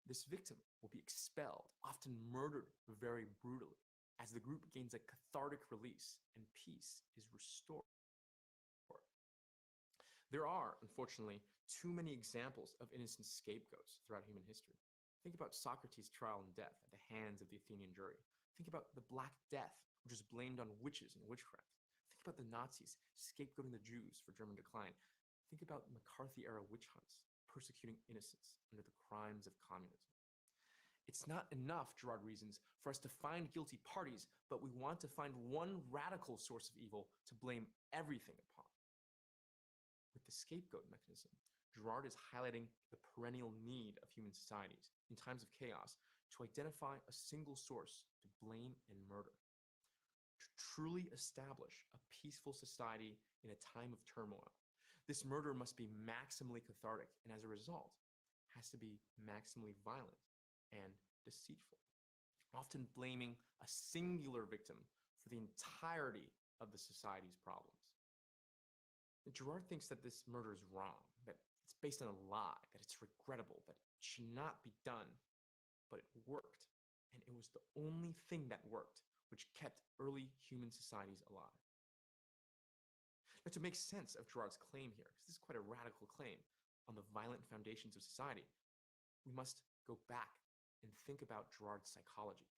This victim will be expelled, often murdered very brutally, as the group gains a cathartic release and peace is restored. There are, unfortunately, too many examples of innocent scapegoats throughout human history. Think about Socrates' trial and death at the hands of the Athenian jury. Think about the Black Death, which was blamed on witches and witchcraft. Think about the Nazis scapegoating the Jews for German decline. Think about McCarthy-era witch hunts, persecuting innocents under the crimes of communism. It's not enough, Girard reasons, for us to find guilty parties, but we want to find one radical source of evil to blame everything upon. With the scapegoat mechanism, Girard is highlighting the perennial need of human societies in times of chaos to identify a single source to blame and murder. To truly establish a peaceful society in a time of turmoil, this murder must be maximally cathartic and, as a result, has to be maximally violent and deceitful, often blaming a singular victim for the entirety of the society's problems. Girard thinks that this murder is wrong, that it's based on a lie, that it's regrettable, that it should not be done, but it worked, and it was the only thing that worked, which kept early human societies alive. Now, to make sense of Girard's claim here, because this is quite a radical claim on the violent foundations of society, we must go back and think about Girard's psychology.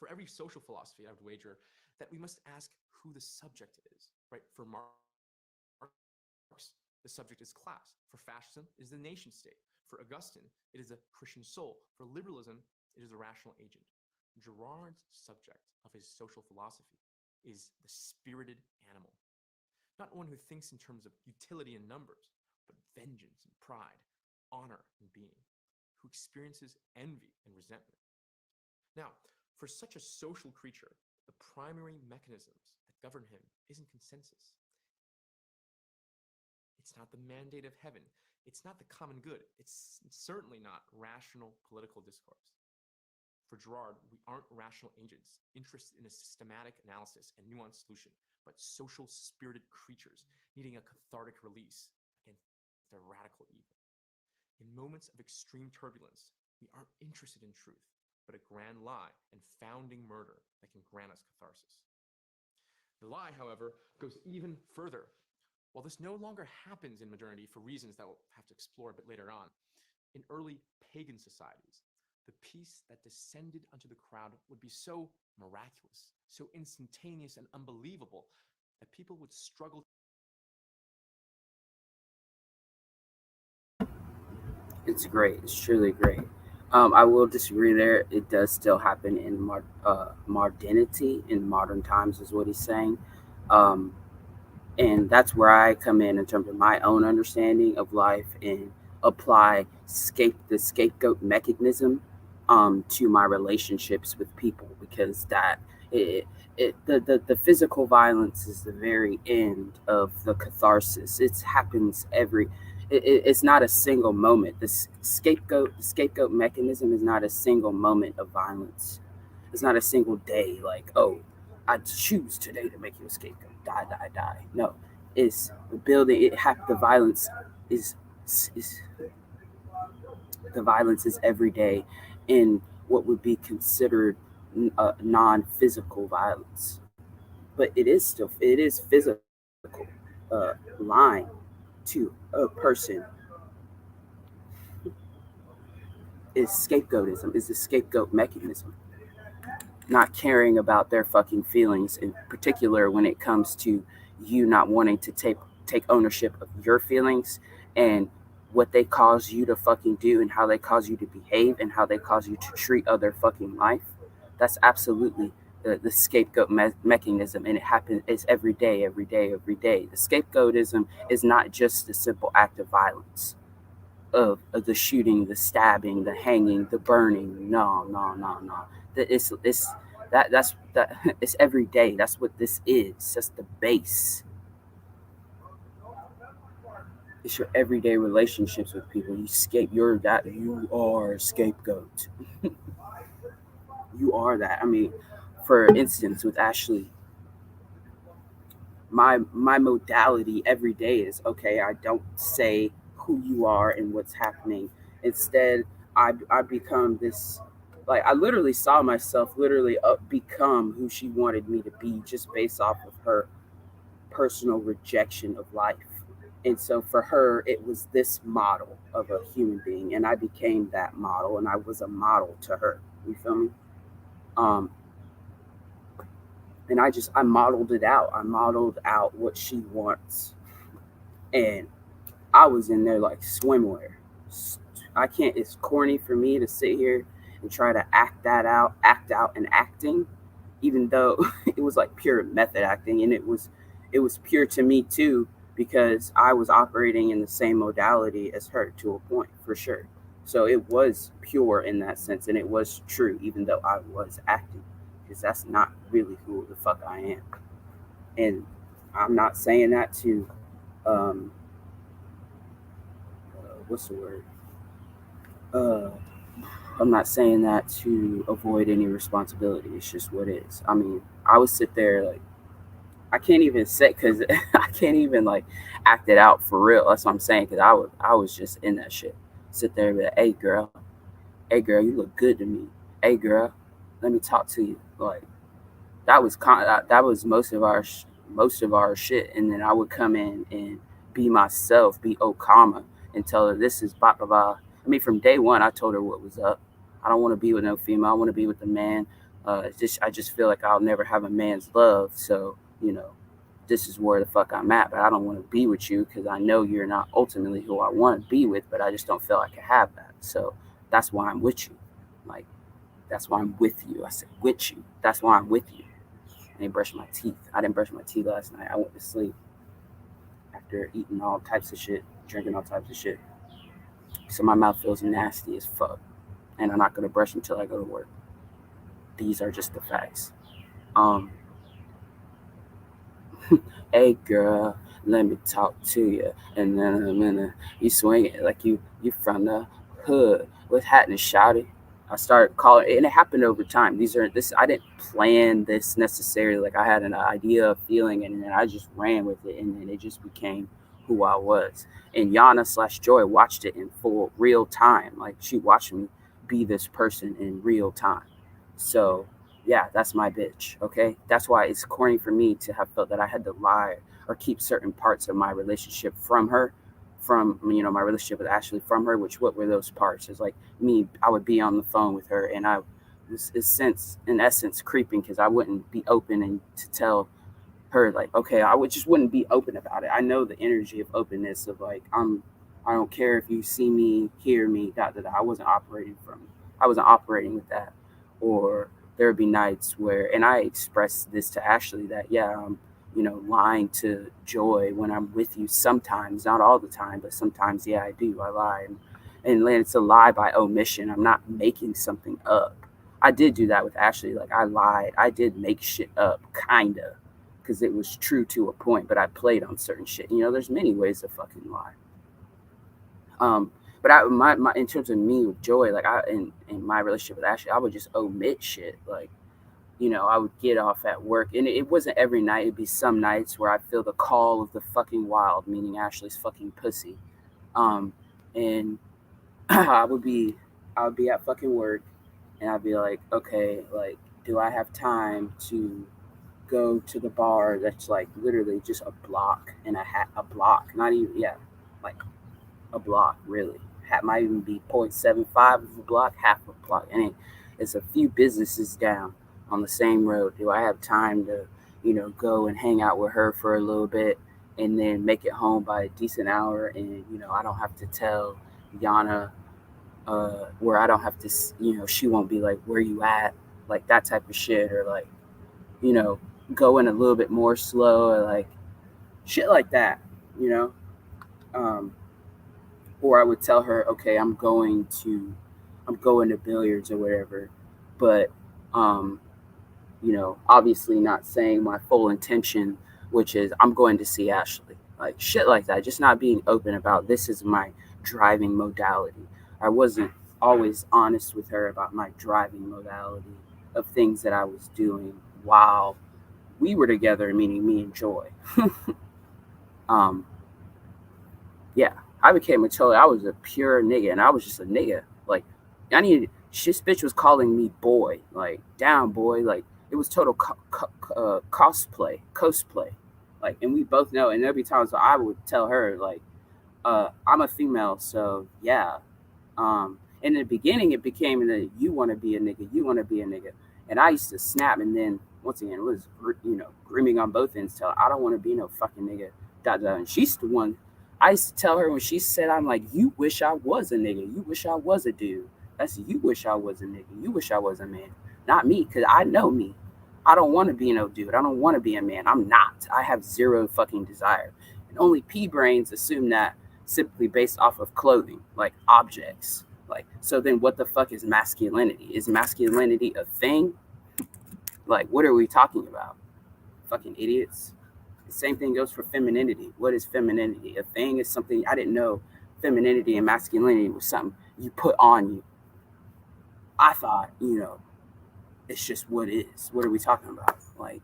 For every social philosophy, I would wager that we must ask who the subject is, right? For Marx, the subject is class. For fascism, it is the nation state. For Augustine, it is a Christian soul. For liberalism, it is a rational agent. Girard's subject of his social philosophy is the spirited animal. Not one who thinks in terms of utility and numbers, but vengeance and pride, honor and being, who experiences envy and resentment. Now, for such a social creature, the primary mechanisms that govern him isn't consensus. It's not the mandate of heaven. It's not the common good. It's certainly not rational political discourse. For Girard, we aren't rational agents interested in a systematic analysis and nuanced solution, but social spirited creatures needing a cathartic release against their radical evil. In moments of extreme turbulence, we aren't interested in truth, but a grand lie and founding murder that can grant us catharsis. The lie, however, goes even further. While this no longer happens in modernity for reasons that we'll have to explore a bit later on, in early pagan societies, the peace that descended onto the crowd would be so miraculous, so instantaneous and unbelievable that people would struggle. It's great. It's truly great. I will disagree there. It does still happen in modernity, in modern times, is what he's saying. Um, and that's where I come in terms of my own understanding of life and apply the scapegoat mechanism to my relationships with people because the physical violence is the very end of the catharsis. It happens it's not a single moment. The scapegoat mechanism is not a single moment of violence. It's not a single day like, oh, I choose today to make you a scapegoat. Die, die, die. No, it's building. It have the violence is is the violence is every day in what would be considered non-physical violence, but it is physical. Lying to a person is scapegoatism. Is the scapegoat mechanism, not caring about their fucking feelings, in particular when it comes to you not wanting to take ownership of your feelings and what they cause you to fucking do and how they cause you to behave and how they cause you to treat other fucking life. That's absolutely the scapegoat mechanism, and it happens. It's every day, every day, every day. The scapegoatism is not just the simple act of violence of the shooting, the stabbing, the hanging, the burning. No, no, no, no. It's that it's every day. That's what this is. That's the base. It's your everyday relationships with people. You scape. You're that. You are a scapegoat. You are that. I mean, for instance, with Ashley, my modality every day is okay. I don't say who you are and what's happening. Instead, I become this. Like I literally saw myself literally become who she wanted me to be just based off of her personal rejection of life. And so for her, it was this model of a human being, and I became that model, and I was a model to her. You feel me? Um, and I modeled it out. I modeled out what she wants, and I was in there like swimwear. I can't. It's corny for me to sit here and try to act out and acting, even though it was like pure method acting, and it was pure to me too because I was operating in the same modality as her to a point for sure. So it was pure in that sense, and it was true, even though I was acting, because that's not really who the fuck I am. And I'm not saying that to um, what's the word? Uh, I'm not saying that to avoid any responsibility. It's just what it is. I mean, I would sit there like I can't even say because I can't even like act it out for real. That's what I'm saying because I was just in that shit. Sit there and be like, hey girl, you look good to me. Hey girl, let me talk to you. Like that was most of our shit, and then I would come in and be myself, be Ocama, and tell her this is blah blah blah. I mean, from day one, I told her what was up. I don't want to be with no female. I want to be with a man. I just feel like I'll never have a man's love. So this is where the fuck I'm at. But I don't want to be with you because I know you're not ultimately who I want to be with. But I just don't feel I can have that. So that's why I'm with you. Like that's why I'm with you. I said with you. That's why I'm with you. I didn't brush my teeth. I didn't brush my teeth last night. I went to sleep after eating all types of shit, drinking all types of shit. So my mouth feels nasty as fuck. And I'm not gonna brush until I go to work. These are just the facts. Um, hey girl, let me talk to you. And then in a minute, you swing it like you from the hood. What's happening, shouty? I started calling, and it happened over time. This I didn't plan this necessarily. Like I had an idea, a feeling, and then I just ran with it, and then it just became who I was. And Yana/Joy watched it in full real time. Like she watched me be this person in real time. So yeah, that's my bitch. Okay, that's why it's corny for me to have felt that I had to lie or keep certain parts of my relationship from her, from my relationship with Ashley from her. Which what were those parts? Is like me. I would be on the phone with her, and I was in essence creeping because I wouldn't be open and to tell her like okay I would just wouldn't be open about it. I know the energy of openness of like I don't care if you see me, hear me, I wasn't operating with that. Or there would be nights where, and I expressed this to Ashley, that yeah, I'm lying to Joy when I'm with you sometimes, not all the time, but sometimes yeah, I do. I lie, and it's a lie by omission. I'm not making something up. I did do that with Ashley. Like I lied. I did make shit up, kinda, because it was true to a point, but I played on certain shit. There's many ways to fucking lie. Um, but my in terms of me with Joy, like in my relationship with Ashley, I would just omit shit. Like, I would get off at work, and it wasn't every night. It'd be some nights where I feel the call of the fucking wild, meaning Ashley's fucking pussy. And I would be, at fucking work, and I'd be like, okay, like, do I have time to go to the bar that's like literally just a block and a block, not even, yeah, like a block, really. Might even be 0.75 of a block, half a block. And it's a few businesses down on the same road. Do I have time to, go and hang out with her for a little bit and then make it home by a decent hour? And, I don't have to tell Yana, where I don't have to, she won't be like, where you at? Like that type of shit. Or like, you know, going a little bit more slow, or like shit like that, you know? Um, or I would tell her, okay, I'm going to billiards or whatever, but um, obviously not saying my full intention, which is I'm going to see Ashley, like shit like that. Just not being open about this is my driving modality. I wasn't always honest with her about my driving modality of things that I was doing while we were together, meaning me and Joy. um, yeah, I became I was a pure nigga, and I was just a nigga. Like, this bitch was calling me boy, like, down boy, like, it was total cosplay. Like, and we both know, and every time, so I would tell her, like, I'm a female, so yeah. In the beginning, it became that you want to be a nigga, and I used to snap, and then once again, it was grooming on both ends. Tell I don't want to be no fucking nigga. And she's the one. I used to tell her when she said, I'm like, you wish I was a nigga. You wish I was a dude. That's you wish I was a nigga. You wish I was a man. Not me, because I know me. I don't want to be no dude. I don't want to be a man. I'm not. I have zero fucking desire. And only P brains assume that simply based off of clothing, like objects. Like, so then what the fuck is masculinity? Is masculinity a thing? Like, what are we talking about? Fucking idiots. The same thing goes for femininity. What is femininity? A thing is something I didn't know. Femininity and masculinity was something you put on you. I thought, it's just what is. What are we talking about? Like,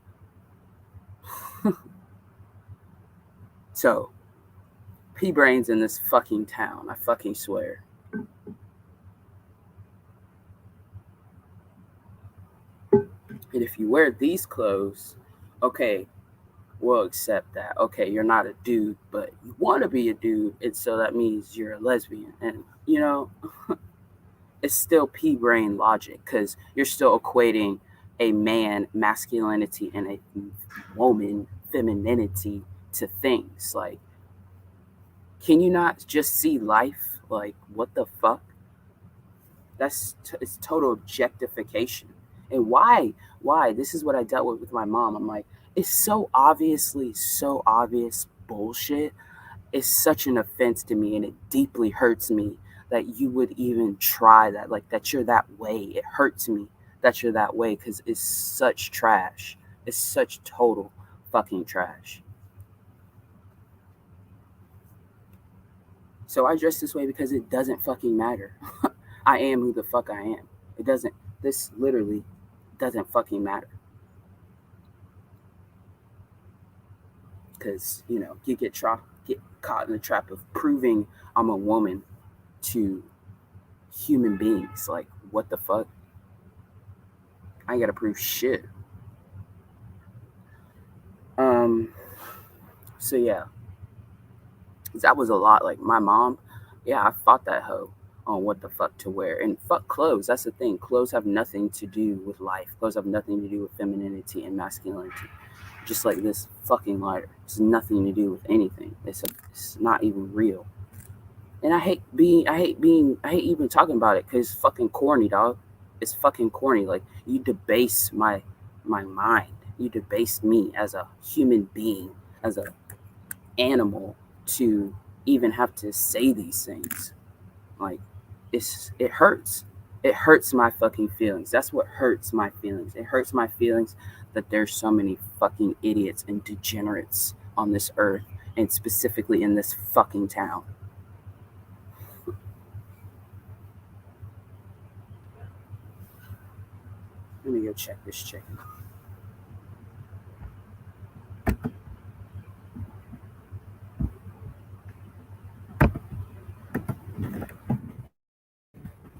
so, P brains in this fucking town. I fucking swear. And if you wear these clothes, okay, we'll accept that. Okay, you're not a dude, but you want to be a dude, and so that means you're a lesbian. And, it's still P brain logic, because you're still equating a man masculinity and a woman femininity to things. Like, can you not just see life? Like, what the fuck? It's total objectification. And why? This is what I dealt with my mom. I'm like, it's so obvious bullshit. It's such an offense to me, and it deeply hurts me that you would even try that, like, that you're that way. It hurts me that you're that way, because it's such trash. It's such total fucking trash. So I dress this way because it doesn't fucking matter. I am who the fuck I am. This literally doesn't fucking matter. Because, you get caught in the trap of proving I'm a woman to human beings. Like, what the fuck? I ain't gotta prove shit. So yeah, that was a lot. Like, my mom, yeah, I fought that hoe on what the fuck to wear. And fuck clothes. That's the thing. Clothes have nothing to do with life. Clothes have nothing to do with femininity and masculinity. Just like this fucking lighter. It's nothing to do with anything. It's not even real. And I hate even talking about it, because it's fucking corny, dog. It's fucking corny. Like, you debase my mind. You debase me as a human being, as a animal, to even have to say these things. Like, it hurts. It hurts my fucking feelings. That's what hurts my feelings. It hurts my feelings that there's so many fucking idiots and degenerates on this earth, and specifically in this fucking town. Let me go check this chicken.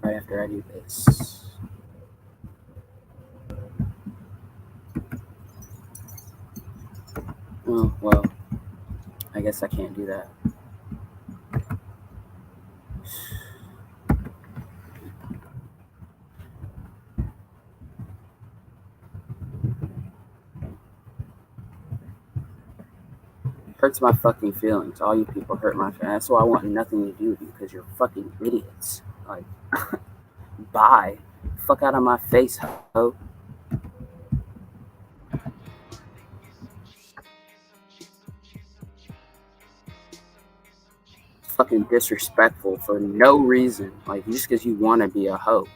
Right after I do this. Oh, well, I guess I can't do that. Hurts my fucking feelings. All you people hurt my feelings. That's why I want nothing to do with you, because you're fucking idiots. Like, bye. Fuck out of my face, ho. Fucking disrespectful for no reason. Like, just because you want to be a hoe.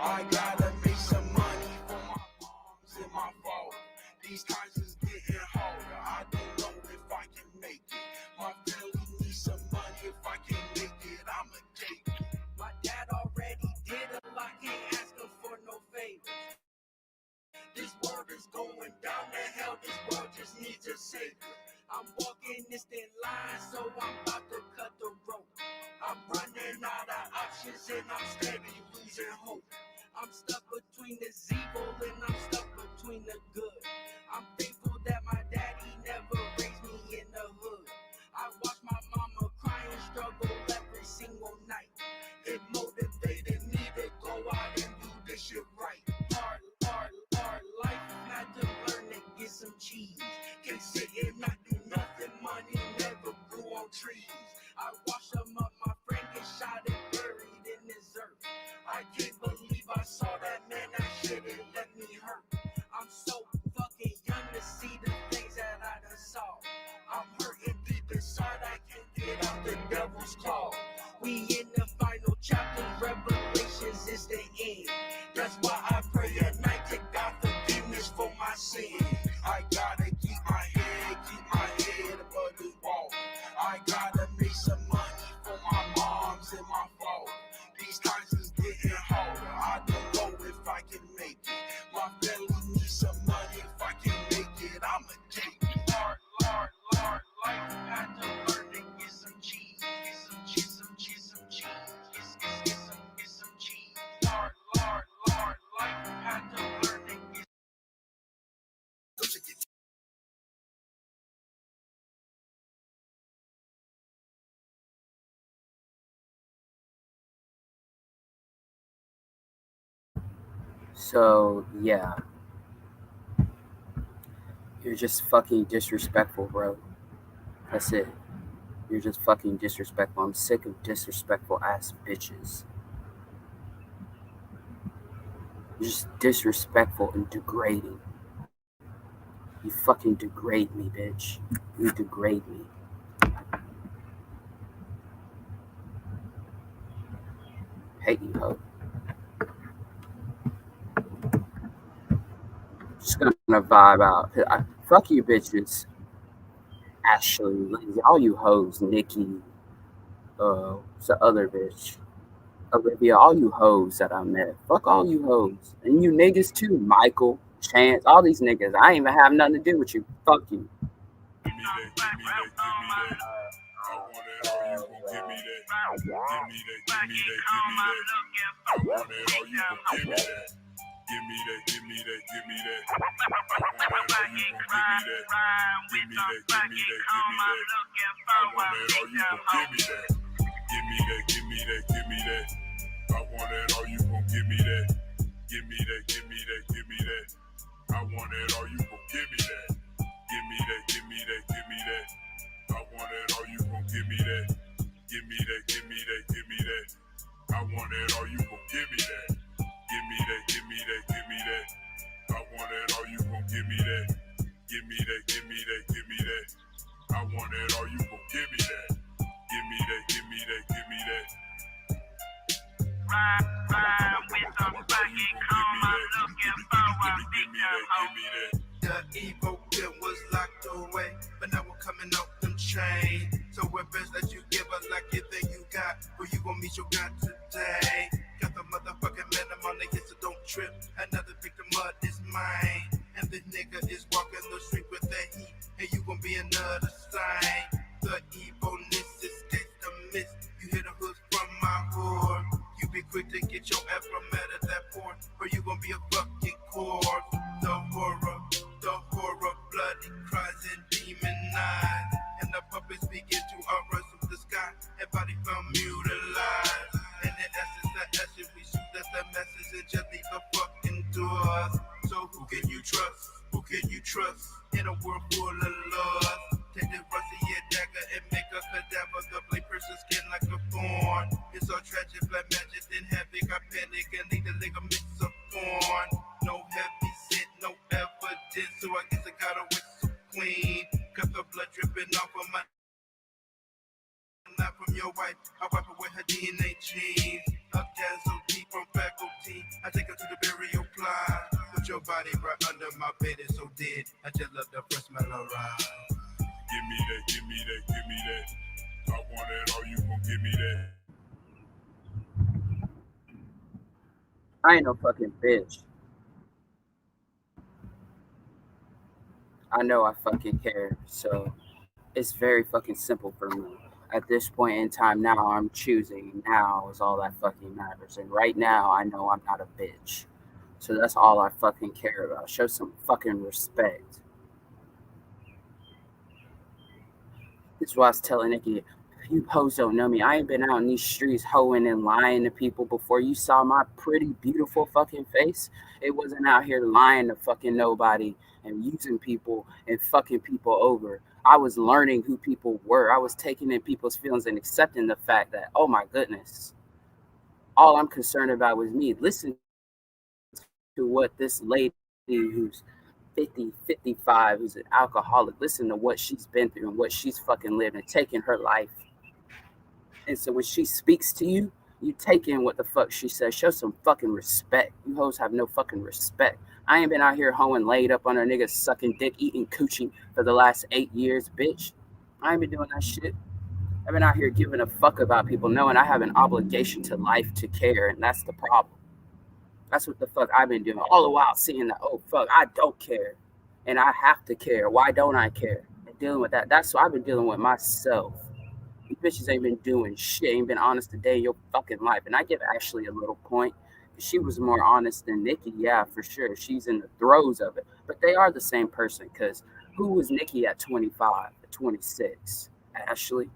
I gotta make some money for my moms and my fault. These times is getting harder. I don't know if I can make it. My family needs some money. If I can make it, I'ma take it. My dad already did a lot. Can't ask him for no favors. This world is going down to hell. This world just needs a savior. I'm walking this thin line, so I'm about to cut the rope. I'm running out of options and I'm steady losing hope. I'm stuck between the evil and I'm stuck between the good. I'm thankful that my daddy never raised me in the hood. I watch my mama cry and struggle every single night. It motivated me to go out and do this shit right. Hard life, had to learn to get some cheese. Can't sit and not do nothing, money never grew on trees. I watched some of my friends get shot and buried in this earth. I can't believe I saw that, man, that shit, it left me hurt. I'm so fucking young to see the things that I done saw. I'm hurting deep inside, I can't get out the devil's claw. We in the final chapter, Revelations is the end. That's why I pray at night to God forgiveness for my sins. I gotta keep my head above the wall. I gotta make some money for my moms and my fault. These times is getting harder. I don't know if I can make it. My family needs some money. If I can make it, I'ma take it. Lord, life had to learn to get some cheese. Get some cheese. Get some cheese. Lord, life had to learn to get. So, yeah. You're just fucking disrespectful, bro. That's it. You're just fucking disrespectful. I'm sick of disrespectful ass bitches. You're just disrespectful and degrading. You fucking degrade me, bitch. You degrade me. Hate you, ho. gonna vibe out. Fuck you bitches. Ashley, all you hoes, Nikki, what's the other bitch? Olivia, all you hoes that I met. Fuck all you hoes. And you niggas too, Michael, Chance, all these niggas. I ain't even have nothing to do with you. Fuck you. Give me that, give me that, give me that. I want it all, you gon' give me that. Give me that, give me that, give me that. I want it all, you gon' give me that. Give me that, give me that, give me that. I want it all, you gon' give me that. Give me that, give me that, give me that. I want it all, you gon' give me that. Give me that, give me that, give me that. I want it all, you gon' give me that. Give me that, give me that, give me that. I want it all, you gon' give me that. Give me that, give me that, give me that. I want it all, you gon' give me that. Give me that, give me that, give me that. I want it all, you gon' give me that. Give me that, give me that, give me that. I want it all, you gon' give me that. Give me that, give me that, give me that. I want it all, you gon' give me that. Give me that, give me that, give me that. Ride with some fucking karma, looking for a bigger home. The evil bill was locked away, but now we're coming out them chains. So we're best that you give us like everything you got, or you gon' meet your God today. Got the motherfucking venom on the hit, so don't trip. Another victim of this mine, and this nigga is walking the street with the heat, and you gon' be another sign. The evilness escapes the mist. You hear the hoods from my whore. You be quick to get your ass from out of that port, or you gon' be a fucking corpse. The horror, bloody cries and demon eyes, and the puppets begin to arise from the sky, and body found mutilated. And in essence, the ashes we shoot, that's the message, and just leave the fucking doors. So who can you trust? Who can you trust? In a world full of love, take the rusty dagger and make a cadaver. The blade pierces skin like a thorn. It's so tragic, black magic, then havoc. I panic and need the ligaments of thorn. No heavy scent, no evidence, so I guess I gotta whistle clean. Cut the blood dripping off of my, not from your wife. I wipe away her DNA genes. A casualty from faculty. I take her to the burial plot. Put your body right under my bed, it's so dead. I just love the first smell around. Give me that, give me that, give me that. I want it all, you gon' give me that. I ain't no fucking bitch. I know I fucking care, so it's very fucking simple for me. At this point in time now, I'm choosing. Now is all that fucking matters. And right now, I know I'm not a bitch. So that's all I fucking care about. Show some fucking respect. This is what I was telling Nikki. You hoes don't know me. I ain't been out in these streets hoeing and lying to people before. You saw my pretty, beautiful fucking face. It wasn't out here lying to fucking nobody and using people and fucking people over. I was learning who people were. I was taking in people's feelings and accepting the fact that, oh my goodness, all I'm concerned about was me. Listen to what this lady who's 50, 55, who's an alcoholic, listen to what she's been through and what she's fucking lived and taking her life. And so when she speaks to you, you take in what the fuck she says. Show some fucking respect. You hoes have no fucking respect. I ain't been out here hoeing laid up on her niggas, sucking dick, eating coochie for the last 8 years, bitch. I ain't been doing that shit. I've been out here giving a fuck about people, knowing I have an obligation to life to care, and that's the problem. That's what the fuck I've been doing. All the while seeing that, oh fuck, I don't care. And I have to care. Why don't I care? And dealing with that. That's what I've been dealing with myself. You bitches ain't been doing shit, ain't been honest a day in your fucking life. And I give Ashley a little point. She was more honest than Nikki, yeah, for sure. She's in the throes of it. But they are the same person, because who was Nikki at 25, at 26? Ashley.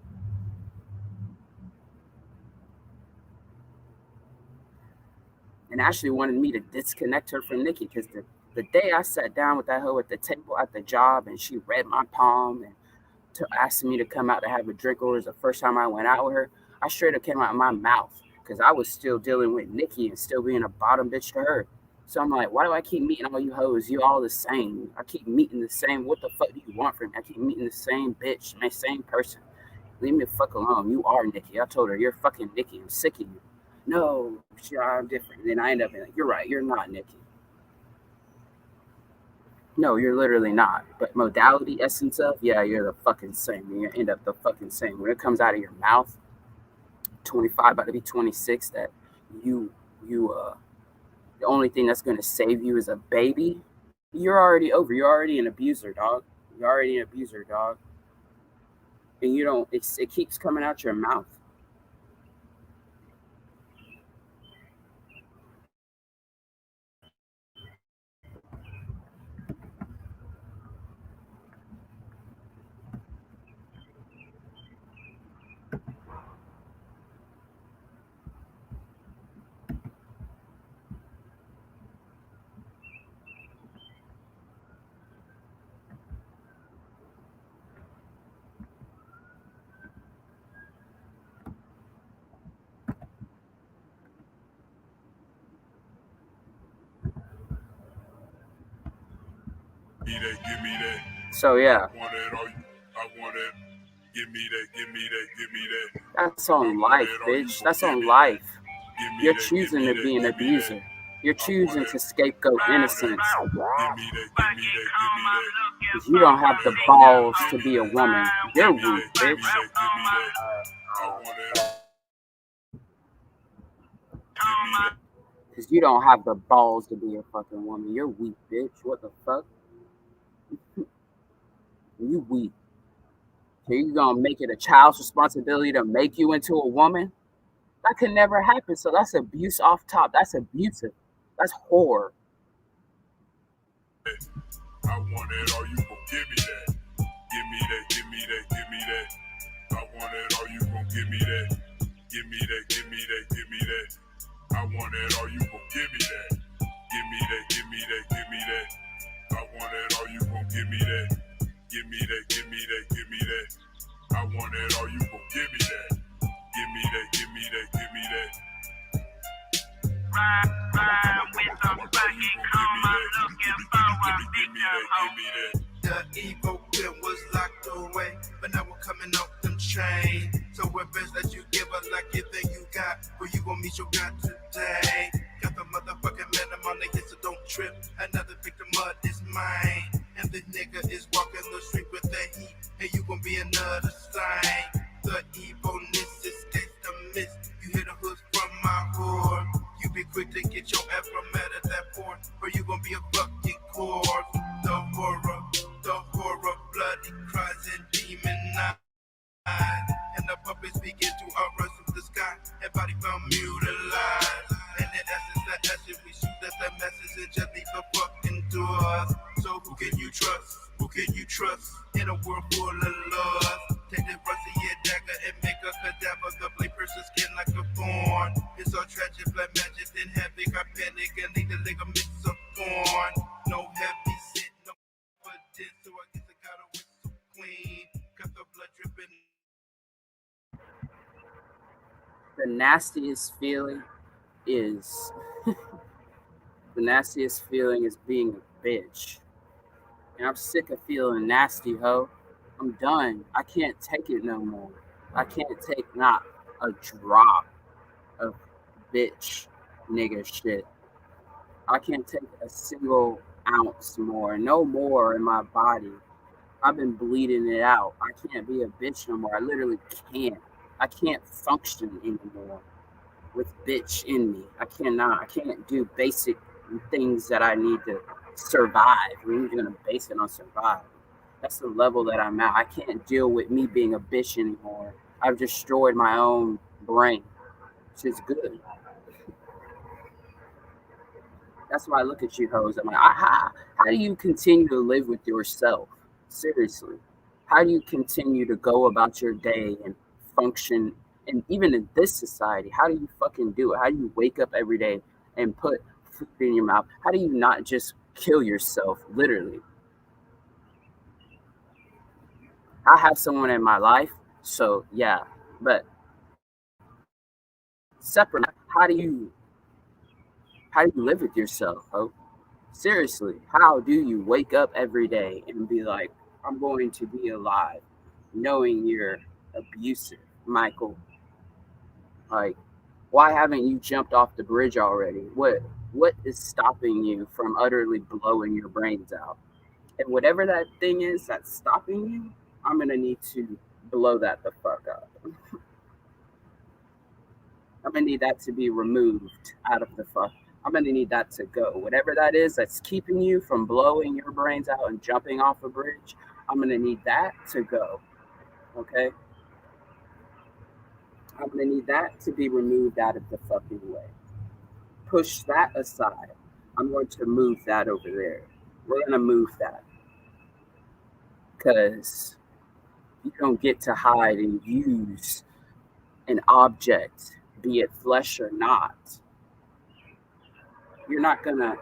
And Ashley wanted me to disconnect her from Nikki, because the day I sat down with that hoe at the table at the job and she read my palm and asking me to come out to have a drink, or it was the first time I went out with her, I straight up came out of my mouth because I was still dealing with Nikki and still being a bottom bitch to her. So I'm like, why do I keep meeting all you hoes? You all the same. I keep meeting the same. What the fuck do you want from me? I keep meeting the same bitch, my same person. Leave me the fuck alone. You are Nikki. I told her, you're fucking Nikki. I'm sick of you. No, I'm different. And then I end up being like, you're right. You're not Nikki. No, you're literally not. But modality, essence of, yeah, you're the fucking same. You end up the fucking same. When it comes out of your mouth, 25, about to be 26, that you, the only thing that's going to save you is a baby, you're already over. You're already an abuser, dog. You're already an abuser, dog. And you don't, it keeps coming out your mouth. Give me that. So, yeah. I want it, all you. I want it. Give me that, give me that, give me that. That's on life, bitch. That's on life. You're choosing to be an abuser. You're choosing to scapegoat innocence. Give me that, give me that, give me that. Because you don't have the balls to be a woman. You're weak, bitch. Give me that. I want it. Give me that. Because you don't have the balls to be a fucking woman. You're weak, bitch. What the fuck? You weak. So you gonna make it a child's responsibility to make you into a woman? That could never happen. So that's abuse off top. That's abusive. That's horror. I want it, all you gon' give me that. Give me that, give me that, give me that. I want it, all you gon' give me that. Give me that, give me that, give me that. I want it, all you gon' give me that. Give me that, give me that, give me that. I want it, all you gon' give me that. Give me that, give me that, give me that. I want it, all you gon' give me that. Give me that, give me that, give me that. Ride with some fucking Ocama, looking for a victim. The evil whip was locked away, but now we're coming off them chains. So we're best that you give us like you think you got, where you gon' meet your God today. Got the motherfucking man on the hit, so don't trip. Another victim of this mine. And the nigga is walking the street with the heat, and you gon' be another sign. The evilness escapes the mist. You hear the hoods from my hood. You be quick to get your ass from mad at that point, or you gon' be a fucking corpse. The horror, bloody cries and demon eyes. And the puppets begin to uproar from the sky, and body found mutilated. And in essence, that essence, we shoot at the message and just leave the fucking doors. So who can you trust? Who can you trust in a world full of love? Take the rusty dagger and make a cadaver. The blade pierces her skin like a thorn. It's all tragic, blood magic, then havoc. I panic and need the ligaments of thorn. No heavy sit, no evidence, so I guess I gotta whistle clean. Got the blood dripping. The nastiest feeling is being a bitch. And I'm sick of feeling nasty, ho. I'm done. I can't take it no more. I can't take not a drop of bitch nigga shit. I can't take a single ounce more. No more in my body. I've been bleeding it out. I can't be a bitch no more. I literally can't. I can't function anymore with bitch in me. I cannot. I can't do basic things that I need to survive. We're going to base it on survival. That's the level that I'm at. I can't deal with me being a bitch anymore. I've destroyed my own brain, which is good. That's why I look at you hoes. I'm like, how do you continue to live with yourself? Seriously. How do you continue to go about your day and function? And even in this society, how do you fucking do it? How do you wake up every day and put food in your mouth? How do you not just kill yourself, literally? I have someone in my life, so yeah, but separate, how do you live with yourself, ho? Seriously, how do you wake up every day and be like, I'm going to be alive, knowing you're abusive, Michael? Like, why haven't you jumped off the bridge already? What is stopping you from utterly blowing your brains out? And whatever that thing is that's stopping you, I'm gonna need to blow that the fuck up. I'm gonna need that to be removed out of the fuck. I'm gonna need that to go. Whatever that is that's keeping you from blowing your brains out and jumping off a bridge, I'm gonna need that to go. Okay? I'm gonna need that to be removed out of the fucking way. Push that aside. I'm going to move that over there. We're gonna move that. Because you don't get to hide and use an object, be it flesh or not. You're not gonna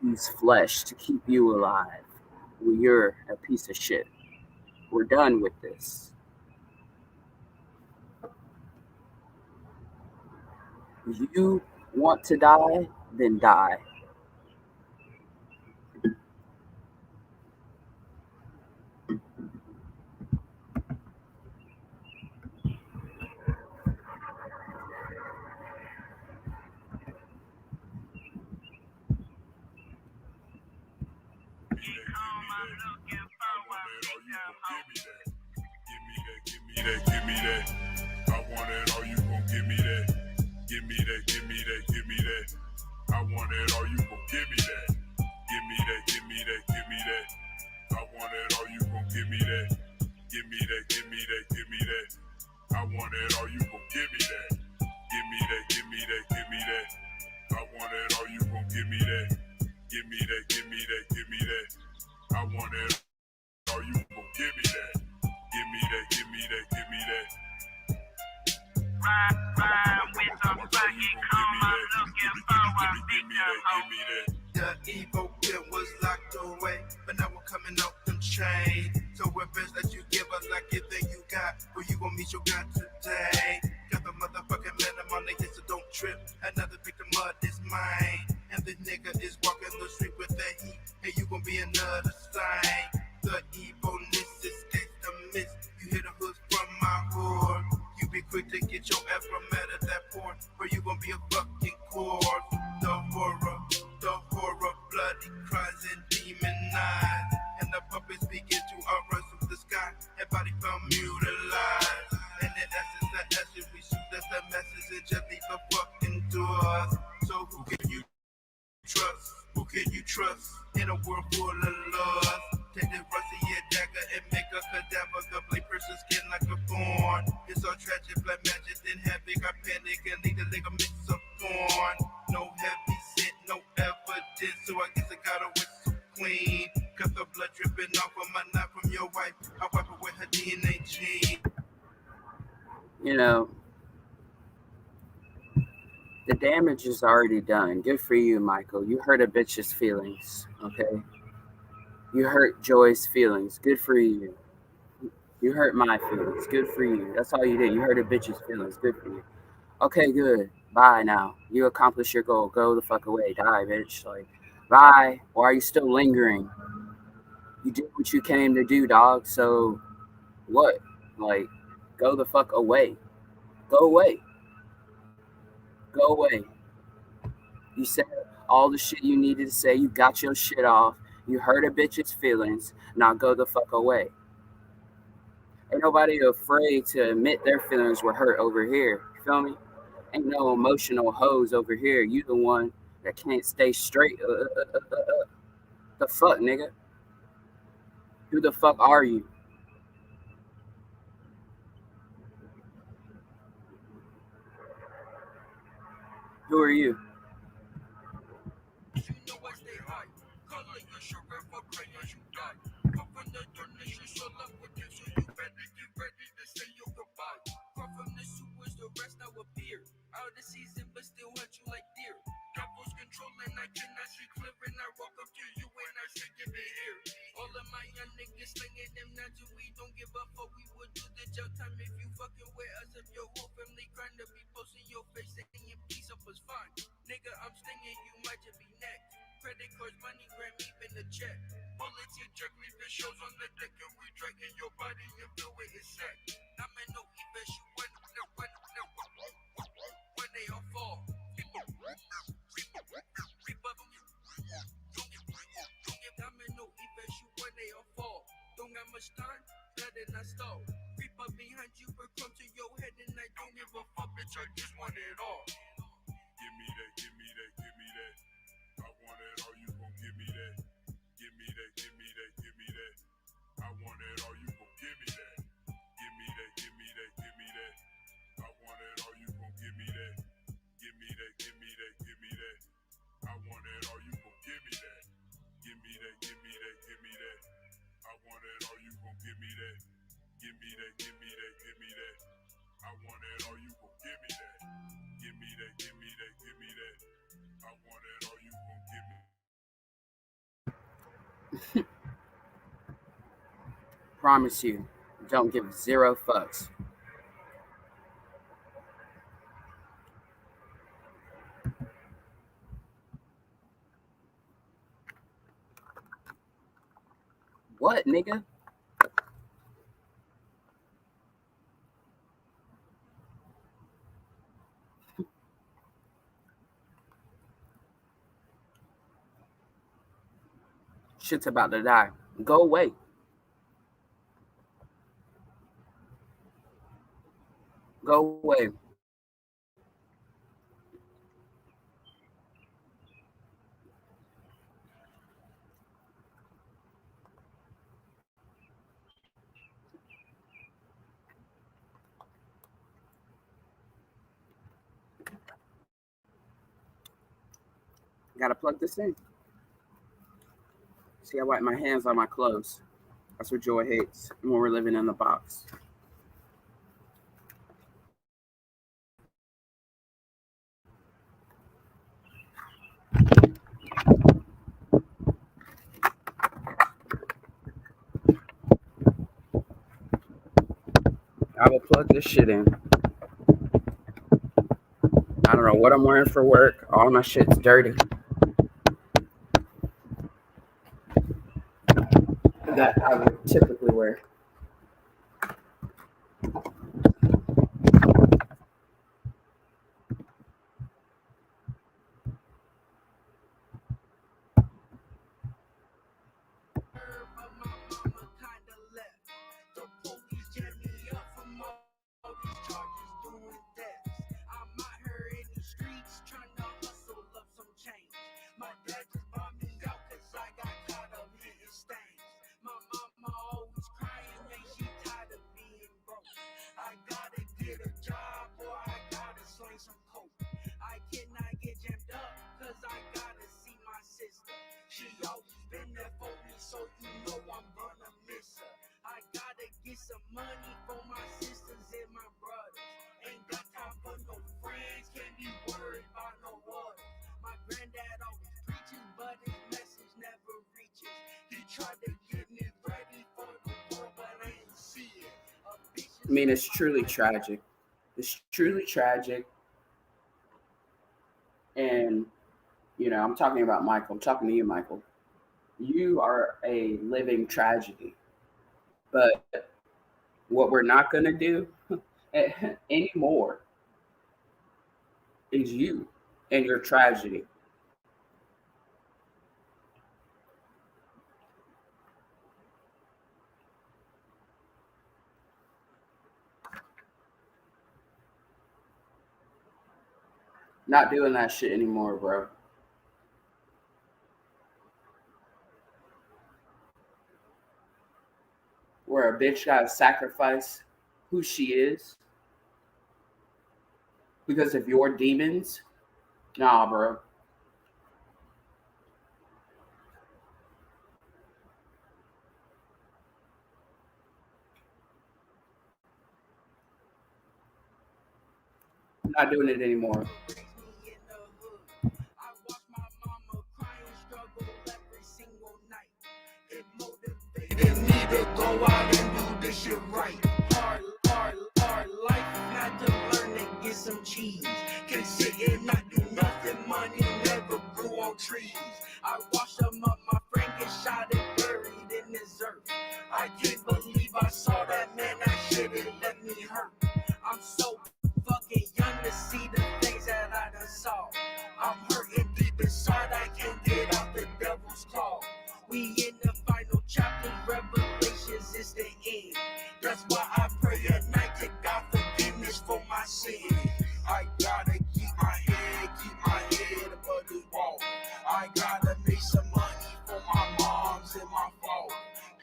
use flesh to keep you alive when you're a piece of shit. We're done with this. You want to die, then die. Give me that. I want it all, you gon' give me that. Give me that, give me that, give me that. I want it all, you gon' give me that. Give me that, give me that, give me that. I want it all, you gon' give me that. Give me that, give me that, give me that. I want it all, you gon' give me that. Give me that, give me that, give me that. I want it all, you gon' give me that. Give me that, give me that, give me that. I want it all, you gon' give me that. Give me that, give me that, give me that. Ride with a fucking coma looking for a victim. The evil bill was locked away, but now we're coming out them chains. So we're best that you give us like everything you got, or you gon' meet your God today. Got the motherfucking man on the hit, so don't trip. Another victim of this mine. And the nigga is walking the street with the heat, and you gon' be another sign. The evilness escapes the mist. You hear the hoods from my hood. You be quick to get your ass from out of that porn, or you gon' be a fucking corpse. The horror, bloody cries and demon eyes, and the puppets begin to arise from the sky, and body found mutilated. And in essence, the essence we shoot as the message and just leave the fucking doors. So who can you trust? Who can you trust in a world full of love? Take the rusty dagger and make a cadaver, the blade person skin like a thorn. It's all tragic, black magic, then havoc. I panic and leave the ligaments of thorn. No heavy scent, no evidence, so I guess I gotta whistle clean. Cause the blood dripping off of my knife from your wife. I wipe away her DNA gene. You know, the damage is already done. Good for you, Michael. You hurt a bitch's feelings, okay? You hurt Joy's feelings. Good for you. You hurt my feelings. Good for you. That's all you did. You hurt a bitch's feelings. Good for you. Okay, good. Bye now. You accomplished your goal. Go the fuck away. Die, bitch. Like, bye. Why are you still lingering? You did what you came to do, dog. So what? Like, go the fuck away. Go away. Go away. You said all the shit you needed to say. You got your shit off. You hurt a bitch's feelings. Now go the fuck away. Ain't nobody afraid to admit their feelings were hurt over here. You feel me? Ain't no emotional hoes over here. You the one that can't stay straight. The fuck, nigga? Who the fuck are you? Who are you? You know I stay high. Color your shirt red for crayons, you die. Come from the donation, so love with you, so you better get ready to say your goodbye. Come from the sewers, the rest now appear. Out of season, but still hunt you like deer. Devil's controlling, I cannot see clear, and I walk up to you and I say, give it here. All of my young niggas slinging them now till we don't give up, for we would do the jail time if you fucking with us. If your whole family crying to be posting your face saying peace up was fine. Nigga, I'm stinging, you might just be next. Credit cards, money, gram, even the check. Bullets eject, leaving shows on the deck, and we dragging your body and feel it is set. I'm in no even shoot when they all fall. I'm in no even but behind you will come to your head, and I don't give a fuck, bitch, I just want it all. Give me that, give me that, give me that. I want it all, you gon' give me that. Give me that, give me that, give me that. I want it all, you gon' give me that. Give me that, give me that, give me that. I want it all, you gon' give me that. Give me that, give me that, give me that. I want it all, you gon' give me that. Give me that, give me that, give me that. I want it all, you gon' give me that. Give me that, give me that, give me that. I want it all, you gon' give me that. Give me that, give me that, give me that. I want it all, you gon' give me. Promise you, don't give 0 fucks. What, nigga? Shit's about to die. Go away. Go away. Gotta plug this in. See, I wipe my hands on my clothes. That's what Joy hates when we're living in the box. I will plug this shit in. I don't know what I'm wearing for work. All my shit's dirty. That I would typically wear. But my mama kinda left. The police jammed me up from all these charges doing thefts. I'm out here in these streets trying to hustle up some change. My dad just bought me out cause I got caught up hitting stains. My mama always crying, man, she tired of being broke. I gotta get a job or I gotta sling some coke. I cannot get jammed up cause I gotta see my sister. She always been there for me, so you know I'm gonna miss her. I gotta get some money for my sisters and my brothers. Ain't got time for no friends, can't be worried about no water. My granddad always preaches, but his message never reaches. He tried to get me ready for the war, but I ain't see it. I mean, it's truly tragic. It's truly tragic. And, you know, I'm talking about Michael. I'm talking to you, Michael. You are a living tragedy. But what we're not going to do anymore is you and your tragedy. Not doing that shit anymore, bro. Where a bitch gotta sacrifice who she is because of your demons. Nah, bro. I'm not doing it anymore. I watch my mama cry and struggle every single night. It motivated me to go out and do this shit right. Hard life, had to learn to get some cheese. Can sit and not do nothing, money never grew on trees. I watched some of my friend get shot and buried in this earth. I can't believe I saw that, man, that shit, it left me hurt. I'm so fucking young to see the things that I done saw. I'm hurting deep inside, I can't get out the devil's claw. We in the final chapter, Revelations is the end. That's why I pray pray at night to God forgiveness for my sin. I gotta keep my head above the wall. I gotta make some money for my moms and my fault.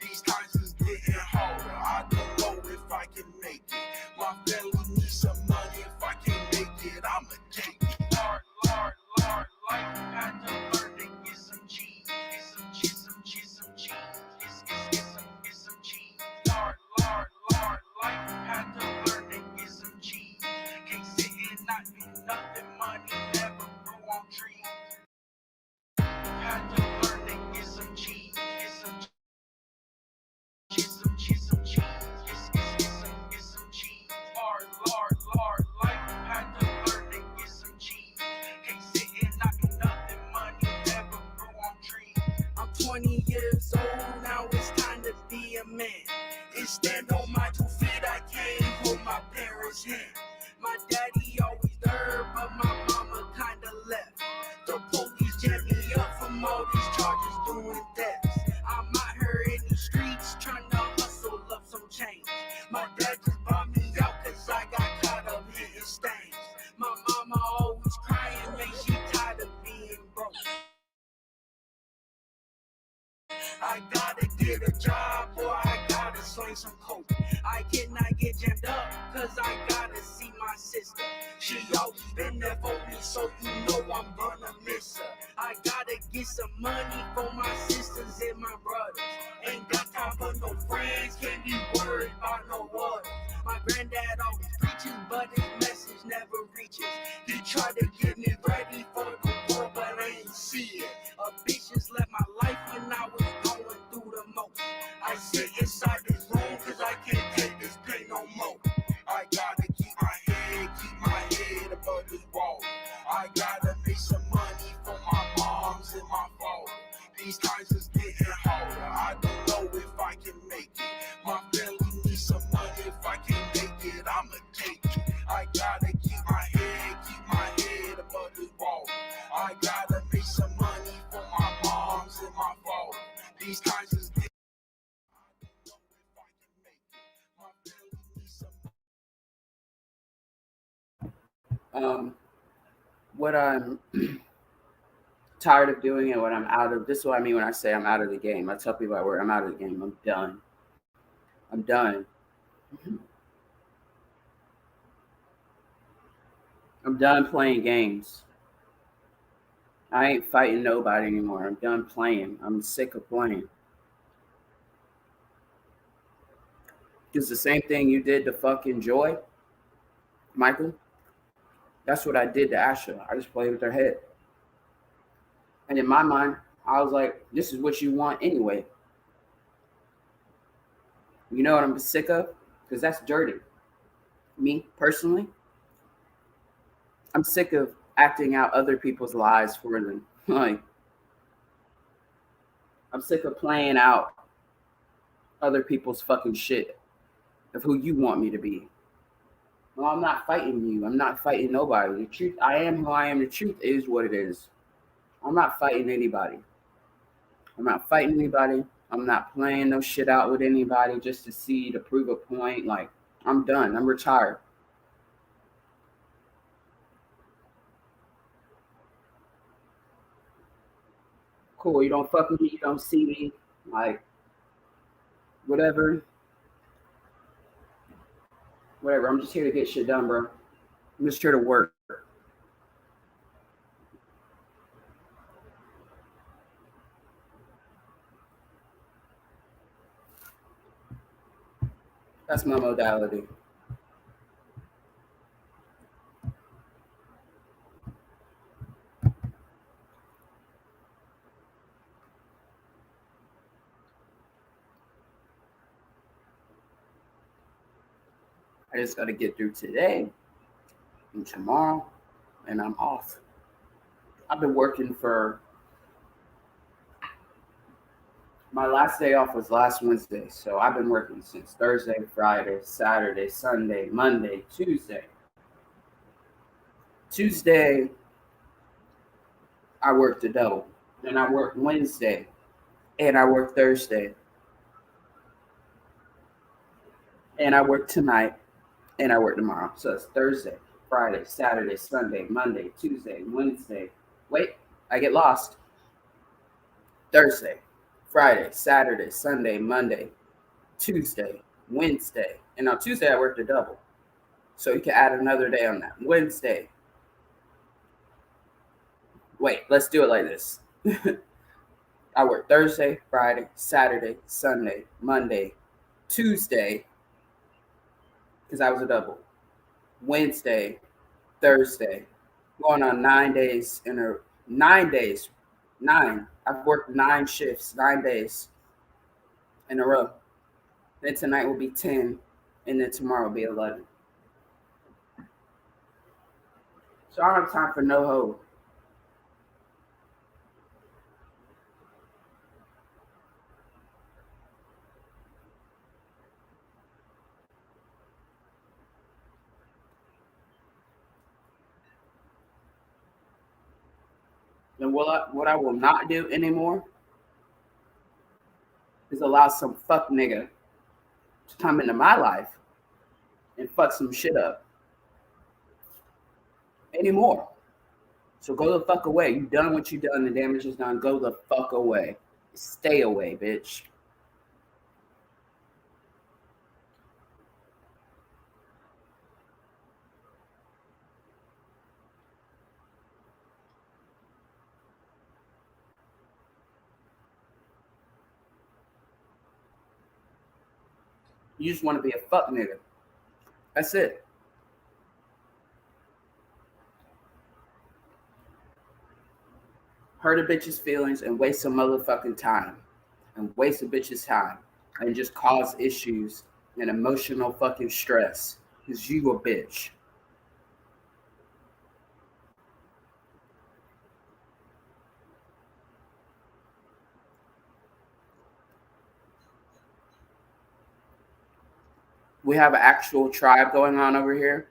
These times is getting harder. I don't know if I can make it. My family needs some money. If I can't make it, I'ma take it. Lord, life had to learn to get some cheese. Get some cheese, some cheese, some cheese. Get some cheese. Lord, life had to learn to get some cheese. Can't sit and not do nothing. Money never grew on trees. Had to learn to get some cheese. Get some cheese, some cheese, some cheese. Get some cheese. Lord, life had to learn to get some cheese. Can't sit and not do nothing. Money never grew on trees. I'm 20 years old now. It's time to be a man. It's stand on my 2 feet. I can't hold my parents' hand. My daddy always there, but my mama kinda left. The police jam me up from all these charges doing thefts. I'm out here in the streets trying to hustle up some change. My dad just bought me out cause I got caught up hitting stains. My mama always crying, man, she tired of being broke. I gotta get a job or I gotta sling some coke. I cannot get jammed up cause I gotta see my sister. She always been there for me, so you know I'm gonna miss her. I gotta get some money for my sisters and my brothers. Ain't got time for no friends, can't be worried about no water. My granddad always preaches, but his message never reaches. He tried to get me ready for the war, but I ain't see it. A bitch just left my life when I was going through the most. I sit inside this room cause I can't take this pain no more. I gotta keep my head above this wall. I gotta make some money for my moms and my fault. These times is getting harder. I don't know if I can make it. My family needs some money. If I can't make it, I'ma take it. I gotta keep my head above this wall. I gotta make some money for my moms and my fault. These times is getting I don't know if I can make it. My family needs some What I'm tired of doing and what I'm out of, this is what I mean when I say I'm out of the game. I tell people at work, I'm out of the game. I'm done. I'm done. I'm done playing games. I ain't fighting nobody anymore. I'm done playing. I'm sick of playing. It's the same thing you did to fucking Joy, Michael. That's what I did to Asha. I just played with her head. And in my mind, I was like, this is what you want anyway. You know what I'm sick of? Because that's dirty. Me, personally, I'm sick of acting out other people's lives for them. Like, I'm sick of playing out other people's fucking shit of who you want me to be. No, I'm not fighting you. I'm not fighting nobody. The truth, I am who I am. The truth is what it is. I'm not fighting anybody. I'm not fighting anybody. I'm not playing no shit out with anybody just to prove a point. Like, I'm done. I'm retired. Cool. You don't fuck with me. You don't see me. Like, whatever. Whatever. I'm just here to get shit done, bro. I'm just here to work. That's my modality. I just got to get through today and tomorrow, and I'm off. I've been working for my last day off was last Wednesday, so I've been working since Thursday, Friday, Saturday, Sunday, Monday, Tuesday. Tuesday, I worked a double. Then I worked Wednesday, and I worked Thursday. and I work tonight, and I work tomorrow. So it's Thursday, Friday, Saturday, Sunday, Monday, Tuesday, Wednesday. Wait, I get lost. Thursday, Friday, Saturday, Sunday, Monday, Tuesday, Wednesday. And on Tuesday, I worked a double. So you can add another day on that. Wednesday. Wait, let's do it like this. I work Thursday, Friday, Saturday, Sunday, Monday, Tuesday, because I was a double. Wednesday, Thursday, going on 9 days in a 9 days. Nine. I've worked 9 shifts, 9 days in a row. Then tonight will be 10, and then tomorrow will be 11. So I don't have time for no hoe. And what I will not do anymore is allow some fuck nigga to come into my life and fuck some shit up anymore. So go the fuck away. You done what you done. The damage is done. Go the fuck away. Stay away, bitch. You just want to be a fuck nigga. That's it. Hurt a bitch's feelings and waste some motherfucking time. And waste a bitch's time. And just cause issues and emotional fucking stress. Because you a bitch. We have an actual tribe going on over here.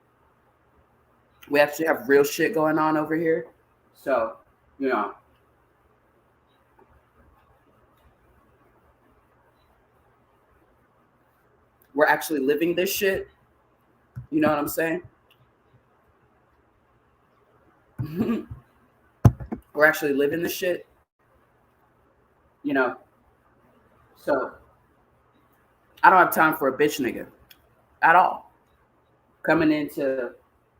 We actually have real shit going on over here. So, you know, we're actually living this shit. You know what I'm saying? We're actually living this shit. You know, so I don't have time for a bitch nigga at all coming into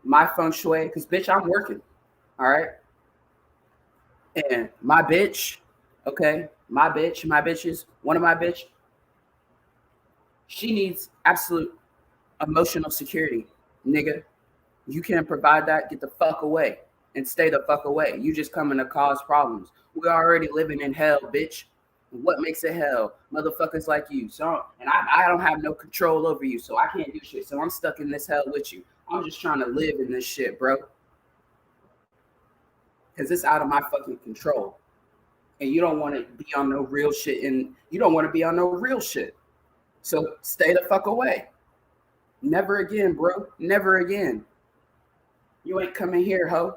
my feng shui because bitch, I'm working. All right. And my bitch, okay, my bitches, one of my bitch, she needs absolute emotional security, nigga. You can't provide that, get the fuck away and stay the fuck away. You just coming to cause problems. We're already living in hell, bitch. What makes it hell? Motherfuckers like you. So, and I don't have no control over you, so I can't do shit. So I'm stuck in this hell with you. I'm just trying to live in this shit, bro. Because it's out of my fucking control. And you don't want to be on no real shit. And you don't want to be on no real shit. So stay the fuck away. Never again, bro. Never again. You ain't coming here, ho.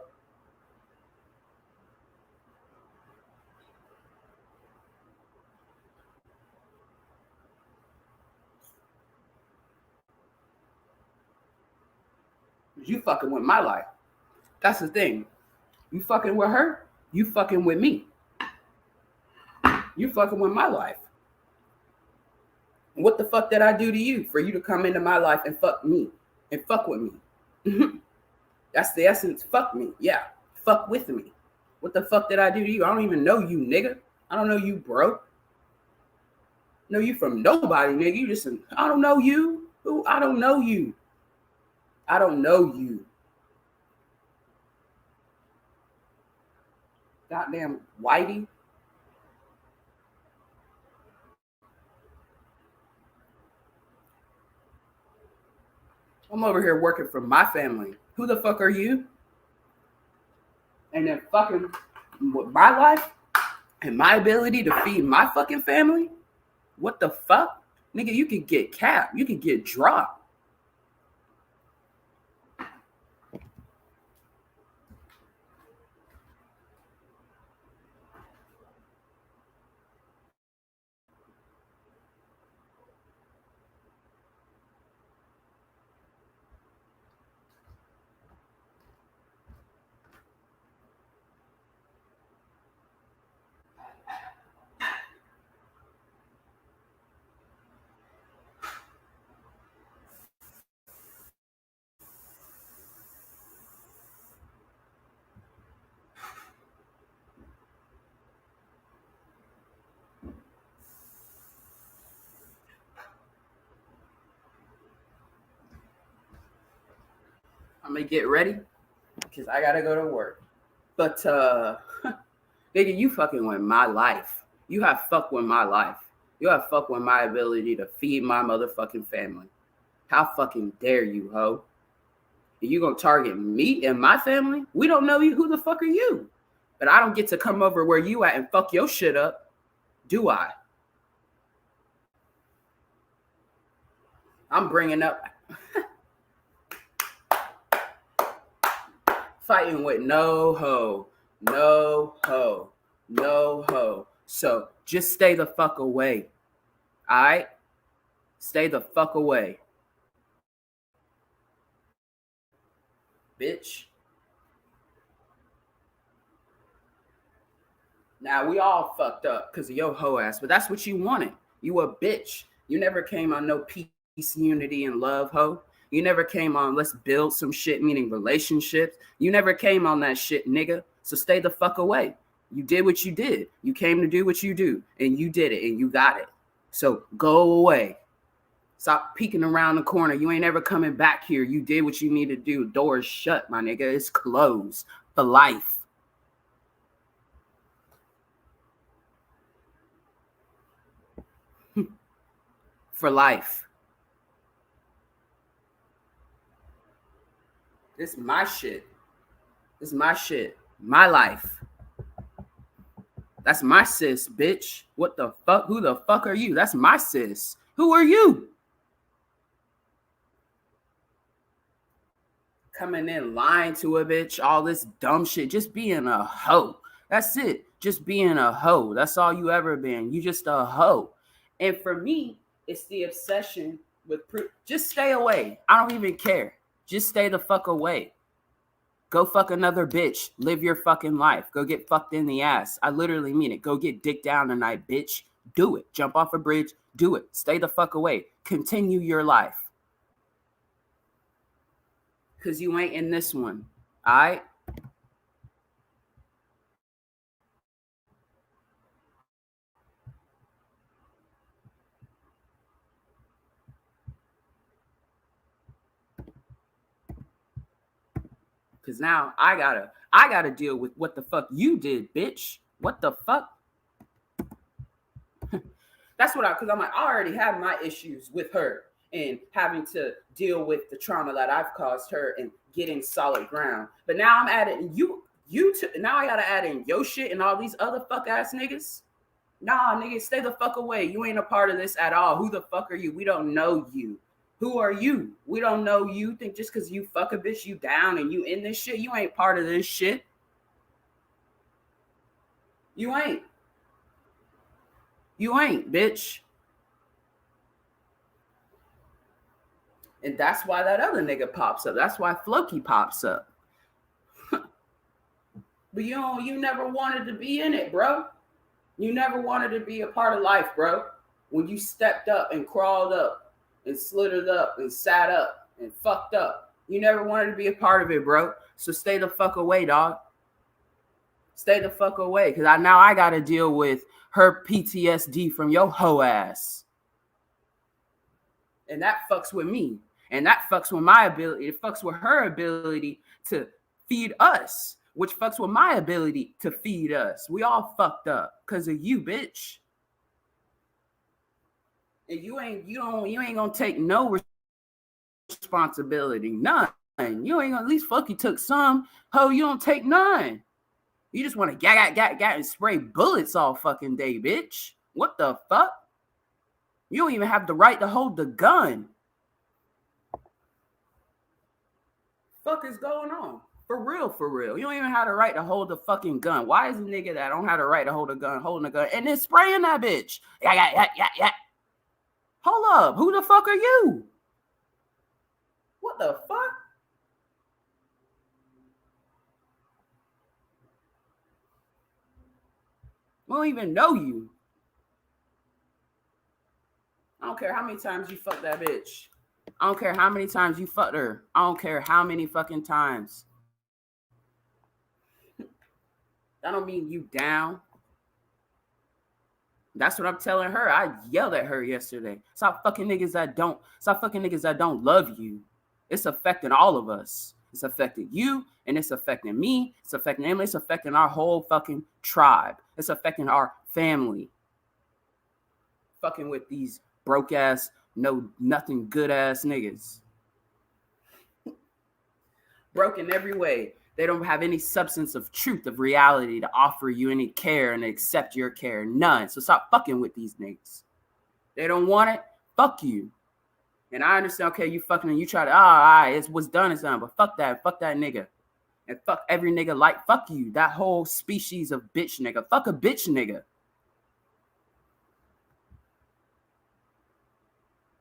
You fucking with my life. That's the thing. You fucking with her, you fucking with me. You fucking with my life. And what the fuck did I do to you for you to come into my life and fuck me and fuck with me? That's the essence. Fuck me. Yeah. Fuck with me. What the fuck did I do to you? I don't even know you, nigga. I don't know you, bro. Know you from nobody, nigga. You just, I don't know you. Who? I don't know you. I don't know you. Goddamn whitey. I'm over here working for my family. Who the fuck are you? And then fucking with my life and my ability to feed my fucking family? What the fuck? Nigga, you could get capped. You could get dropped. I'm gonna get ready because I gotta go to work. But nigga, you fucking with my life. You have fucked with my life. You have fucked with my ability to feed my motherfucking family. How fucking dare you, ho? You gonna target me and my family? We don't know you. Who the fuck are you? But I don't get to come over where you at and fuck your shit up, do I? I'm bringing up fighting with no ho, no ho, no ho. So just stay the fuck away. All right? Stay the fuck away. Bitch. Now we all fucked up because of your hoe ass, but that's what you wanted. You a bitch. You never came on no peace, unity, and love, hoe. You never came on let's build some shit, meaning relationships. You never came on that shit, nigga. So stay the fuck away. You did what you did. You came to do what you do, and you did it, and you got it. So go away. Stop peeking around the corner. You ain't ever coming back here. You did what you need to do. Doors shut, my nigga. It's closed for life. For life. This is my shit. This is my shit. My life. That's my sis, bitch. What the fuck? Who the fuck are you? That's my sis. Who are you? Coming in lying to a bitch, all this dumb shit. Just being a hoe. That's it. Just being a hoe. That's all you ever been. You just a hoe. And for me, it's the obsession with just stay away. I don't even care. Just stay the fuck away. Go fuck another bitch. Live your fucking life. Go get fucked in the ass. I literally mean it. Go get dick down tonight, bitch. Do it. Jump off a bridge. Do it. Stay the fuck away. Continue your life. Because you ain't in this one. All right? Because now I gotta deal with what the fuck you did, bitch. What the fuck? That's what because I'm like, I already have my issues with her and having to deal with the trauma that I've caused her and getting solid ground. But now I'm adding now I gotta add in your shit and all these other fuck ass niggas. Nah, niggas, stay the fuck away. You ain't a part of this at all. Who the fuck are you? We don't know you. Who are you? We don't know you. Think just because you fuck a bitch, you down and you in this shit, you ain't part of this shit. You ain't. You ain't, bitch. And that's why that other nigga pops up. That's why Floki pops up. But you never wanted to be in it, bro. You never wanted to be a part of life, bro. When you stepped up and crawled up and slithered up and sat up and fucked up, you never wanted to be a part of it, bro. So stay the fuck away, dog. Stay the fuck away. Because now I got to deal with her PTSD from your hoe ass. And that fucks with me. And that fucks with my ability. It fucks with her ability to feed us, which fucks with my ability to feed us. We all fucked up because of you, bitch. And you ain't gonna take no responsibility. None. You ain't gonna, at least fuck you took some. Ho, you don't take none. You just want to gat and spray bullets all fucking day, bitch. What the fuck? You don't even have the right to hold the gun. Fuck is going on? For real. You don't even have the right to hold the fucking gun. Why is a nigga that don't have the right to hold a gun holding a gun and then spraying that bitch? Yeah. Hold up. Who the fuck are you? What the fuck? We don't even know you. I don't care how many times you fucked that bitch. I don't care how many times you fucked her. I don't care how many fucking times. That don't mean you down. That's what I'm telling her. I yelled at her yesterday. Stop fucking niggas that don't love you. It's affecting all of us. It's affected you, and it's affecting me. It's affecting Emily. It's affecting our whole fucking tribe. It's affecting our family. Fucking with these broke ass, no nothing good ass niggas. Broken every way. They don't have any substance of truth, of reality to offer you any care and accept your care. None. So stop fucking with these niggas. They don't want it. Fuck you. And I understand, okay, you fucking and you try to, all right, it's what's done is done. But fuck that nigga. And fuck every nigga like, fuck you. That whole species of bitch nigga. Fuck a bitch nigga.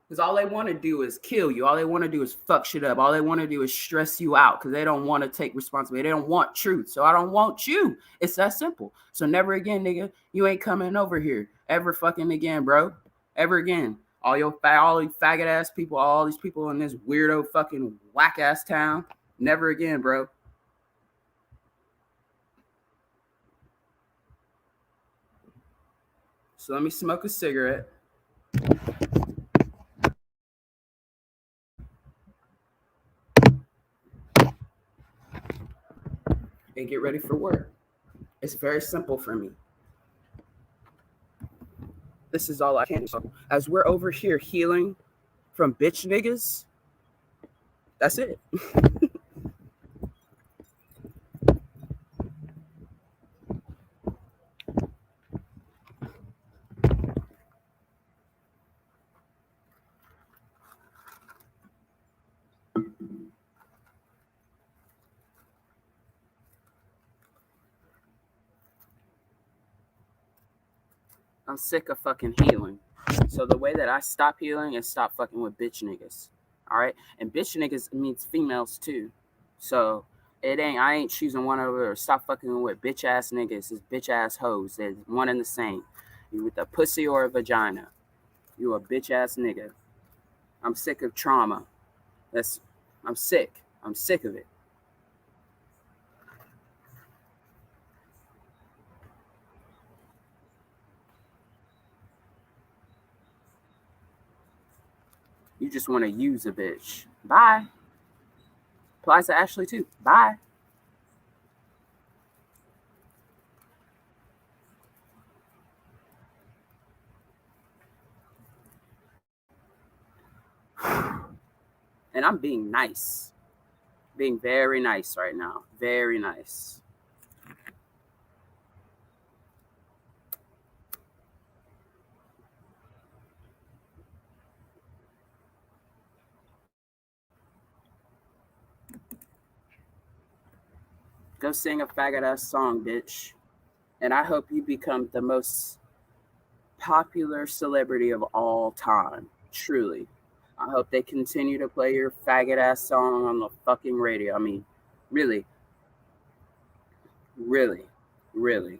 Because all they want to do is kill you. All they want to do is fuck shit up. All they want to do is stress you out because they don't want to take responsibility. They don't want truth. So I don't want you. It's that simple. So never again, nigga, you ain't coming over here ever fucking again, bro. Ever again. All these faggot ass people, all these people in this weirdo fucking whack ass town. Never again, bro. So let me smoke a cigarette. And get ready for work. It's very simple for me. This is all I can do. So as we're over here healing from bitch niggas, that's it. I'm sick of fucking healing. So the way that I stop healing is stop fucking with bitch niggas. All right? And bitch niggas means females too. So I ain't choosing one over or stop fucking with bitch ass niggas. It's bitch ass hoes. They're one and the same. You with a pussy or a vagina. You a bitch ass nigga. I'm sick of trauma. I'm sick. I'm sick of it. You just want to use a bitch. Bye. Applies to Ashley too. Bye. And I'm being nice. Being very nice right now. Very nice. Go sing a faggot ass song, bitch. And I hope you become the most popular celebrity of all time. Truly. I hope they continue to play your faggot ass song on the fucking radio. I mean, really, really, really,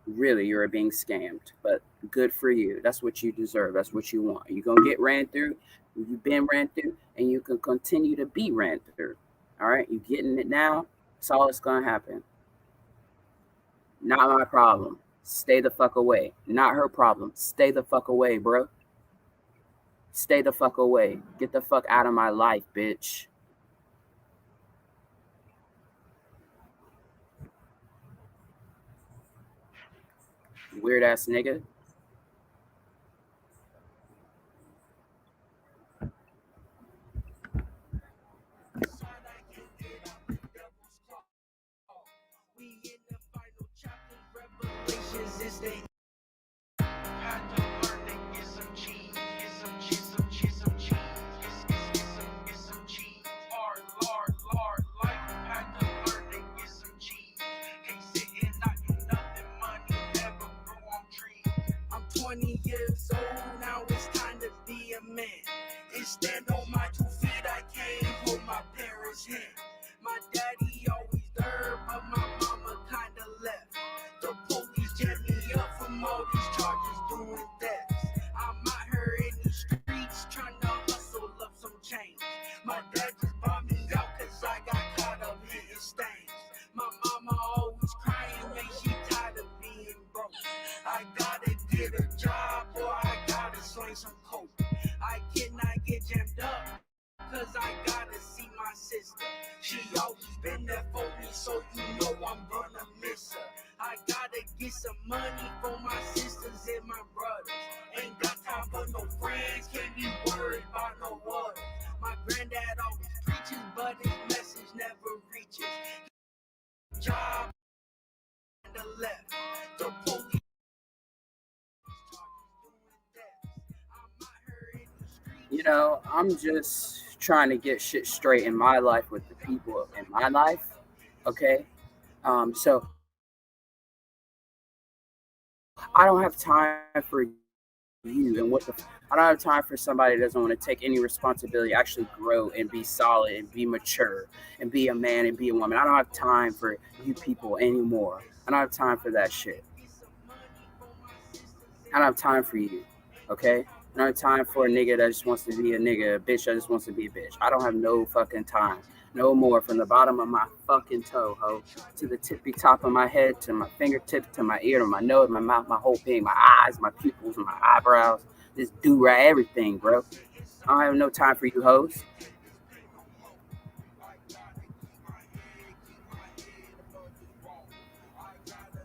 really, you're being scammed. But good for you. That's what you deserve. That's what you want. You're going to get ran through. You've been ran through, and you can continue to be ran through. All right? You're getting it now. That's all that's going to happen. Not my problem. Stay the fuck away. Not her problem. Stay the fuck away, bro. Stay the fuck away. Get the fuck out of my life, bitch. Weird ass nigga. Years old, now it's time to be a man and stand on my 2 feet. I can't hold my parents' hand. My daddy always there, but my mama kinda left. The police jammed me up from all these charges doing thefts. I'm out here in the streets trying to hustle up some change. My dad just bought me out cause I got caught up hitting stains. My mama always crying, man, she tired of being broke. I gotta get a job or I gotta swing some coke. I cannot get jammed up cause I gotta see my sister. She always been there for me, so you know I'm gonna miss her. I gotta get some money for my sisters and my brothers. Ain't got time for no friends, can't be worried about no waters. My granddad always preaches, but his message never reaches. Job on the left, the police. You know, I'm just trying to get shit straight in my life with the people in my life. Okay. So I don't have time for you and I don't have time for somebody that doesn't want to take any responsibility, actually grow and be solid and be mature and be a man and be a woman. I don't have time for you people anymore. I don't have time for that shit. I don't have time for you. Okay? I don't have time for a nigga that just wants to be a nigga, a bitch that just wants to be a bitch. I don't have no fucking time. No more, from the bottom of my fucking toe, ho, to the tippy top of my head, to my fingertip, to my ear, to my nose, my mouth, my whole thing, my eyes, my pupils, my eyebrows, this do-rag, everything, bro. I don't have no time for you hoes.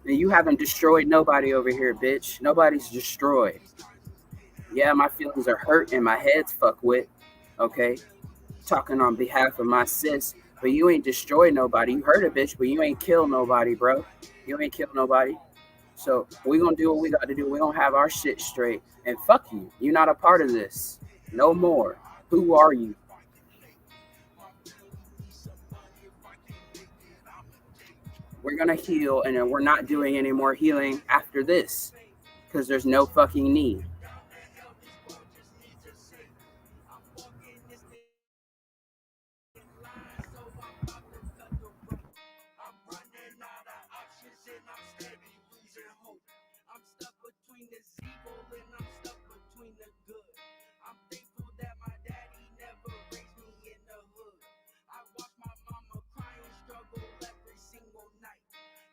And you haven't destroyed nobody over here, bitch. Nobody's destroyed. Yeah, my feelings are hurt and my head's fucked with, okay? Talking on behalf of my sis, but you ain't destroyed nobody. You hurt a bitch, but you ain't killed nobody, bro. You ain't killed nobody. So we gonna do what we got to do. We gonna have our shit straight. And fuck you. You're not a part of this. No more. Who are you? We're gonna heal, and then we're not doing any more healing after this because there's no fucking need. I'm stuck between the evil and I'm stuck between the good. I'm thankful that my daddy never raised me in the hood. I watch my mama cry and struggle every single night.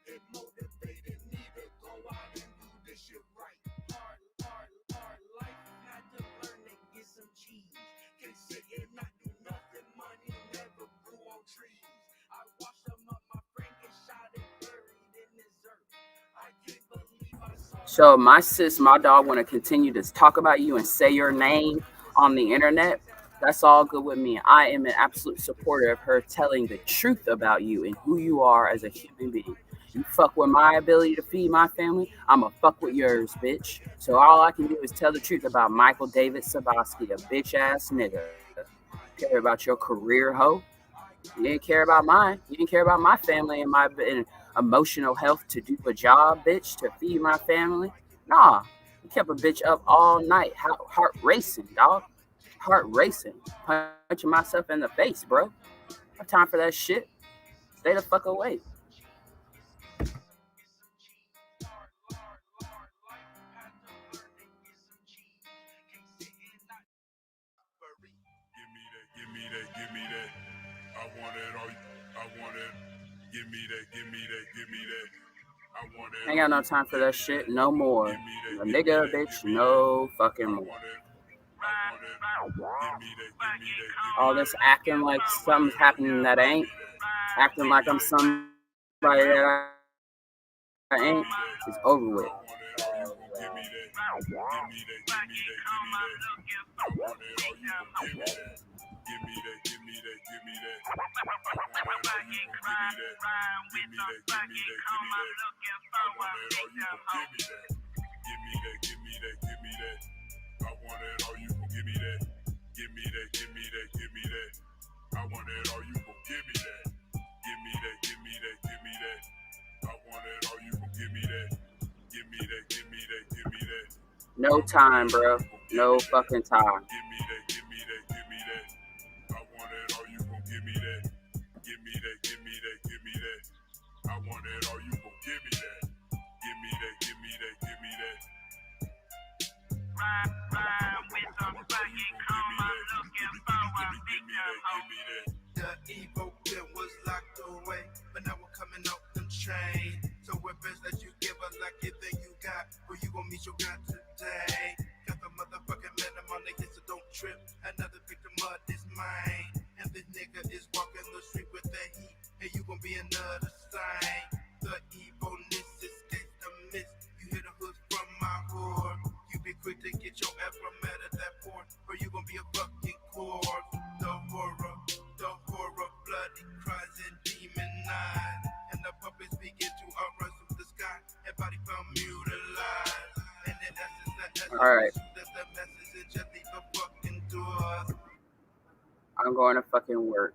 It motivated me to go out and do this shit right. Hard life, had to learn to get some cheese. Can't sit and not do nothing, money never grew on trees. I watched some of my friends get shot and buried in this earth. I can't believe I saw. So my sis, my dog, want to continue to talk about you and say your name on the internet. That's all good with me. I am an absolute supporter of her telling the truth about you and who you are as a human being. You fuck with my ability to feed my family, I'ma fuck with yours, bitch. So all I can do is tell the truth about Michael David Sabaski, a bitch ass nigga. Care about your career, hoe? You didn't care about mine. You didn't care about my family and my emotional health to do a job, bitch, to feed my family. Nah, you kept a bitch up all night, heart racing, dog. Heart racing, punching myself in the face, bro. No time for that shit. Stay the fuck away. Give me that, give me that. I want it all. I want it. Give me that, give me that, give me that. I want it. Ain't got no time for that shit no more. Give me A that, nigga, bitch, no fucking I more. want it. I want it. Give me that, give me that, All this acting like something's happening that ain't, acting like I'm somebody that I ain't, is over with. give me that. Give me that, give me that, give me that. I want it all, you gon' give me that. Give me that, give me that, give me that. I want it all, you gon' give me that. Give me that, give me that, give me that. I want it all, you gon' give me that. Give me that, give me that, give me that. I want it all, you gon' give me that. Give me that, give me that, give me that. I want it all, you gon' give me that. Give me that, give me that, give me that. I want it all, you gon' give me that. Give me that, give me that, give me that. No time, bro. No fucking time. Give me that, give me that, give me that. I want it all, you gon' give me that. Give me that, give me that, give me that. I want it all, you gon' give me that. Give me that, give me that, give me that. Ride with somebody, come on, looking for a bigger home. The evil bit was locked away, but now we're coming out them chains. So we're best that you give us like everything you got, where you gon' meet your God today. Got the motherfucking man on my niggas, so don't trip. Another victim of this mine, and this nigga is walking. gon' be another sign. The evilness escapes the mist. You hear the hoods from my whore. You be quick to get your ass from mad at that point, or you gon' be a fucking corpse. The horror, bloody cries and demon eyes. And the puppets begin to arise from the sky. And body found mutilated. And in essence, All right. that's the message and just leave the fucking doors. I'm going to fucking work.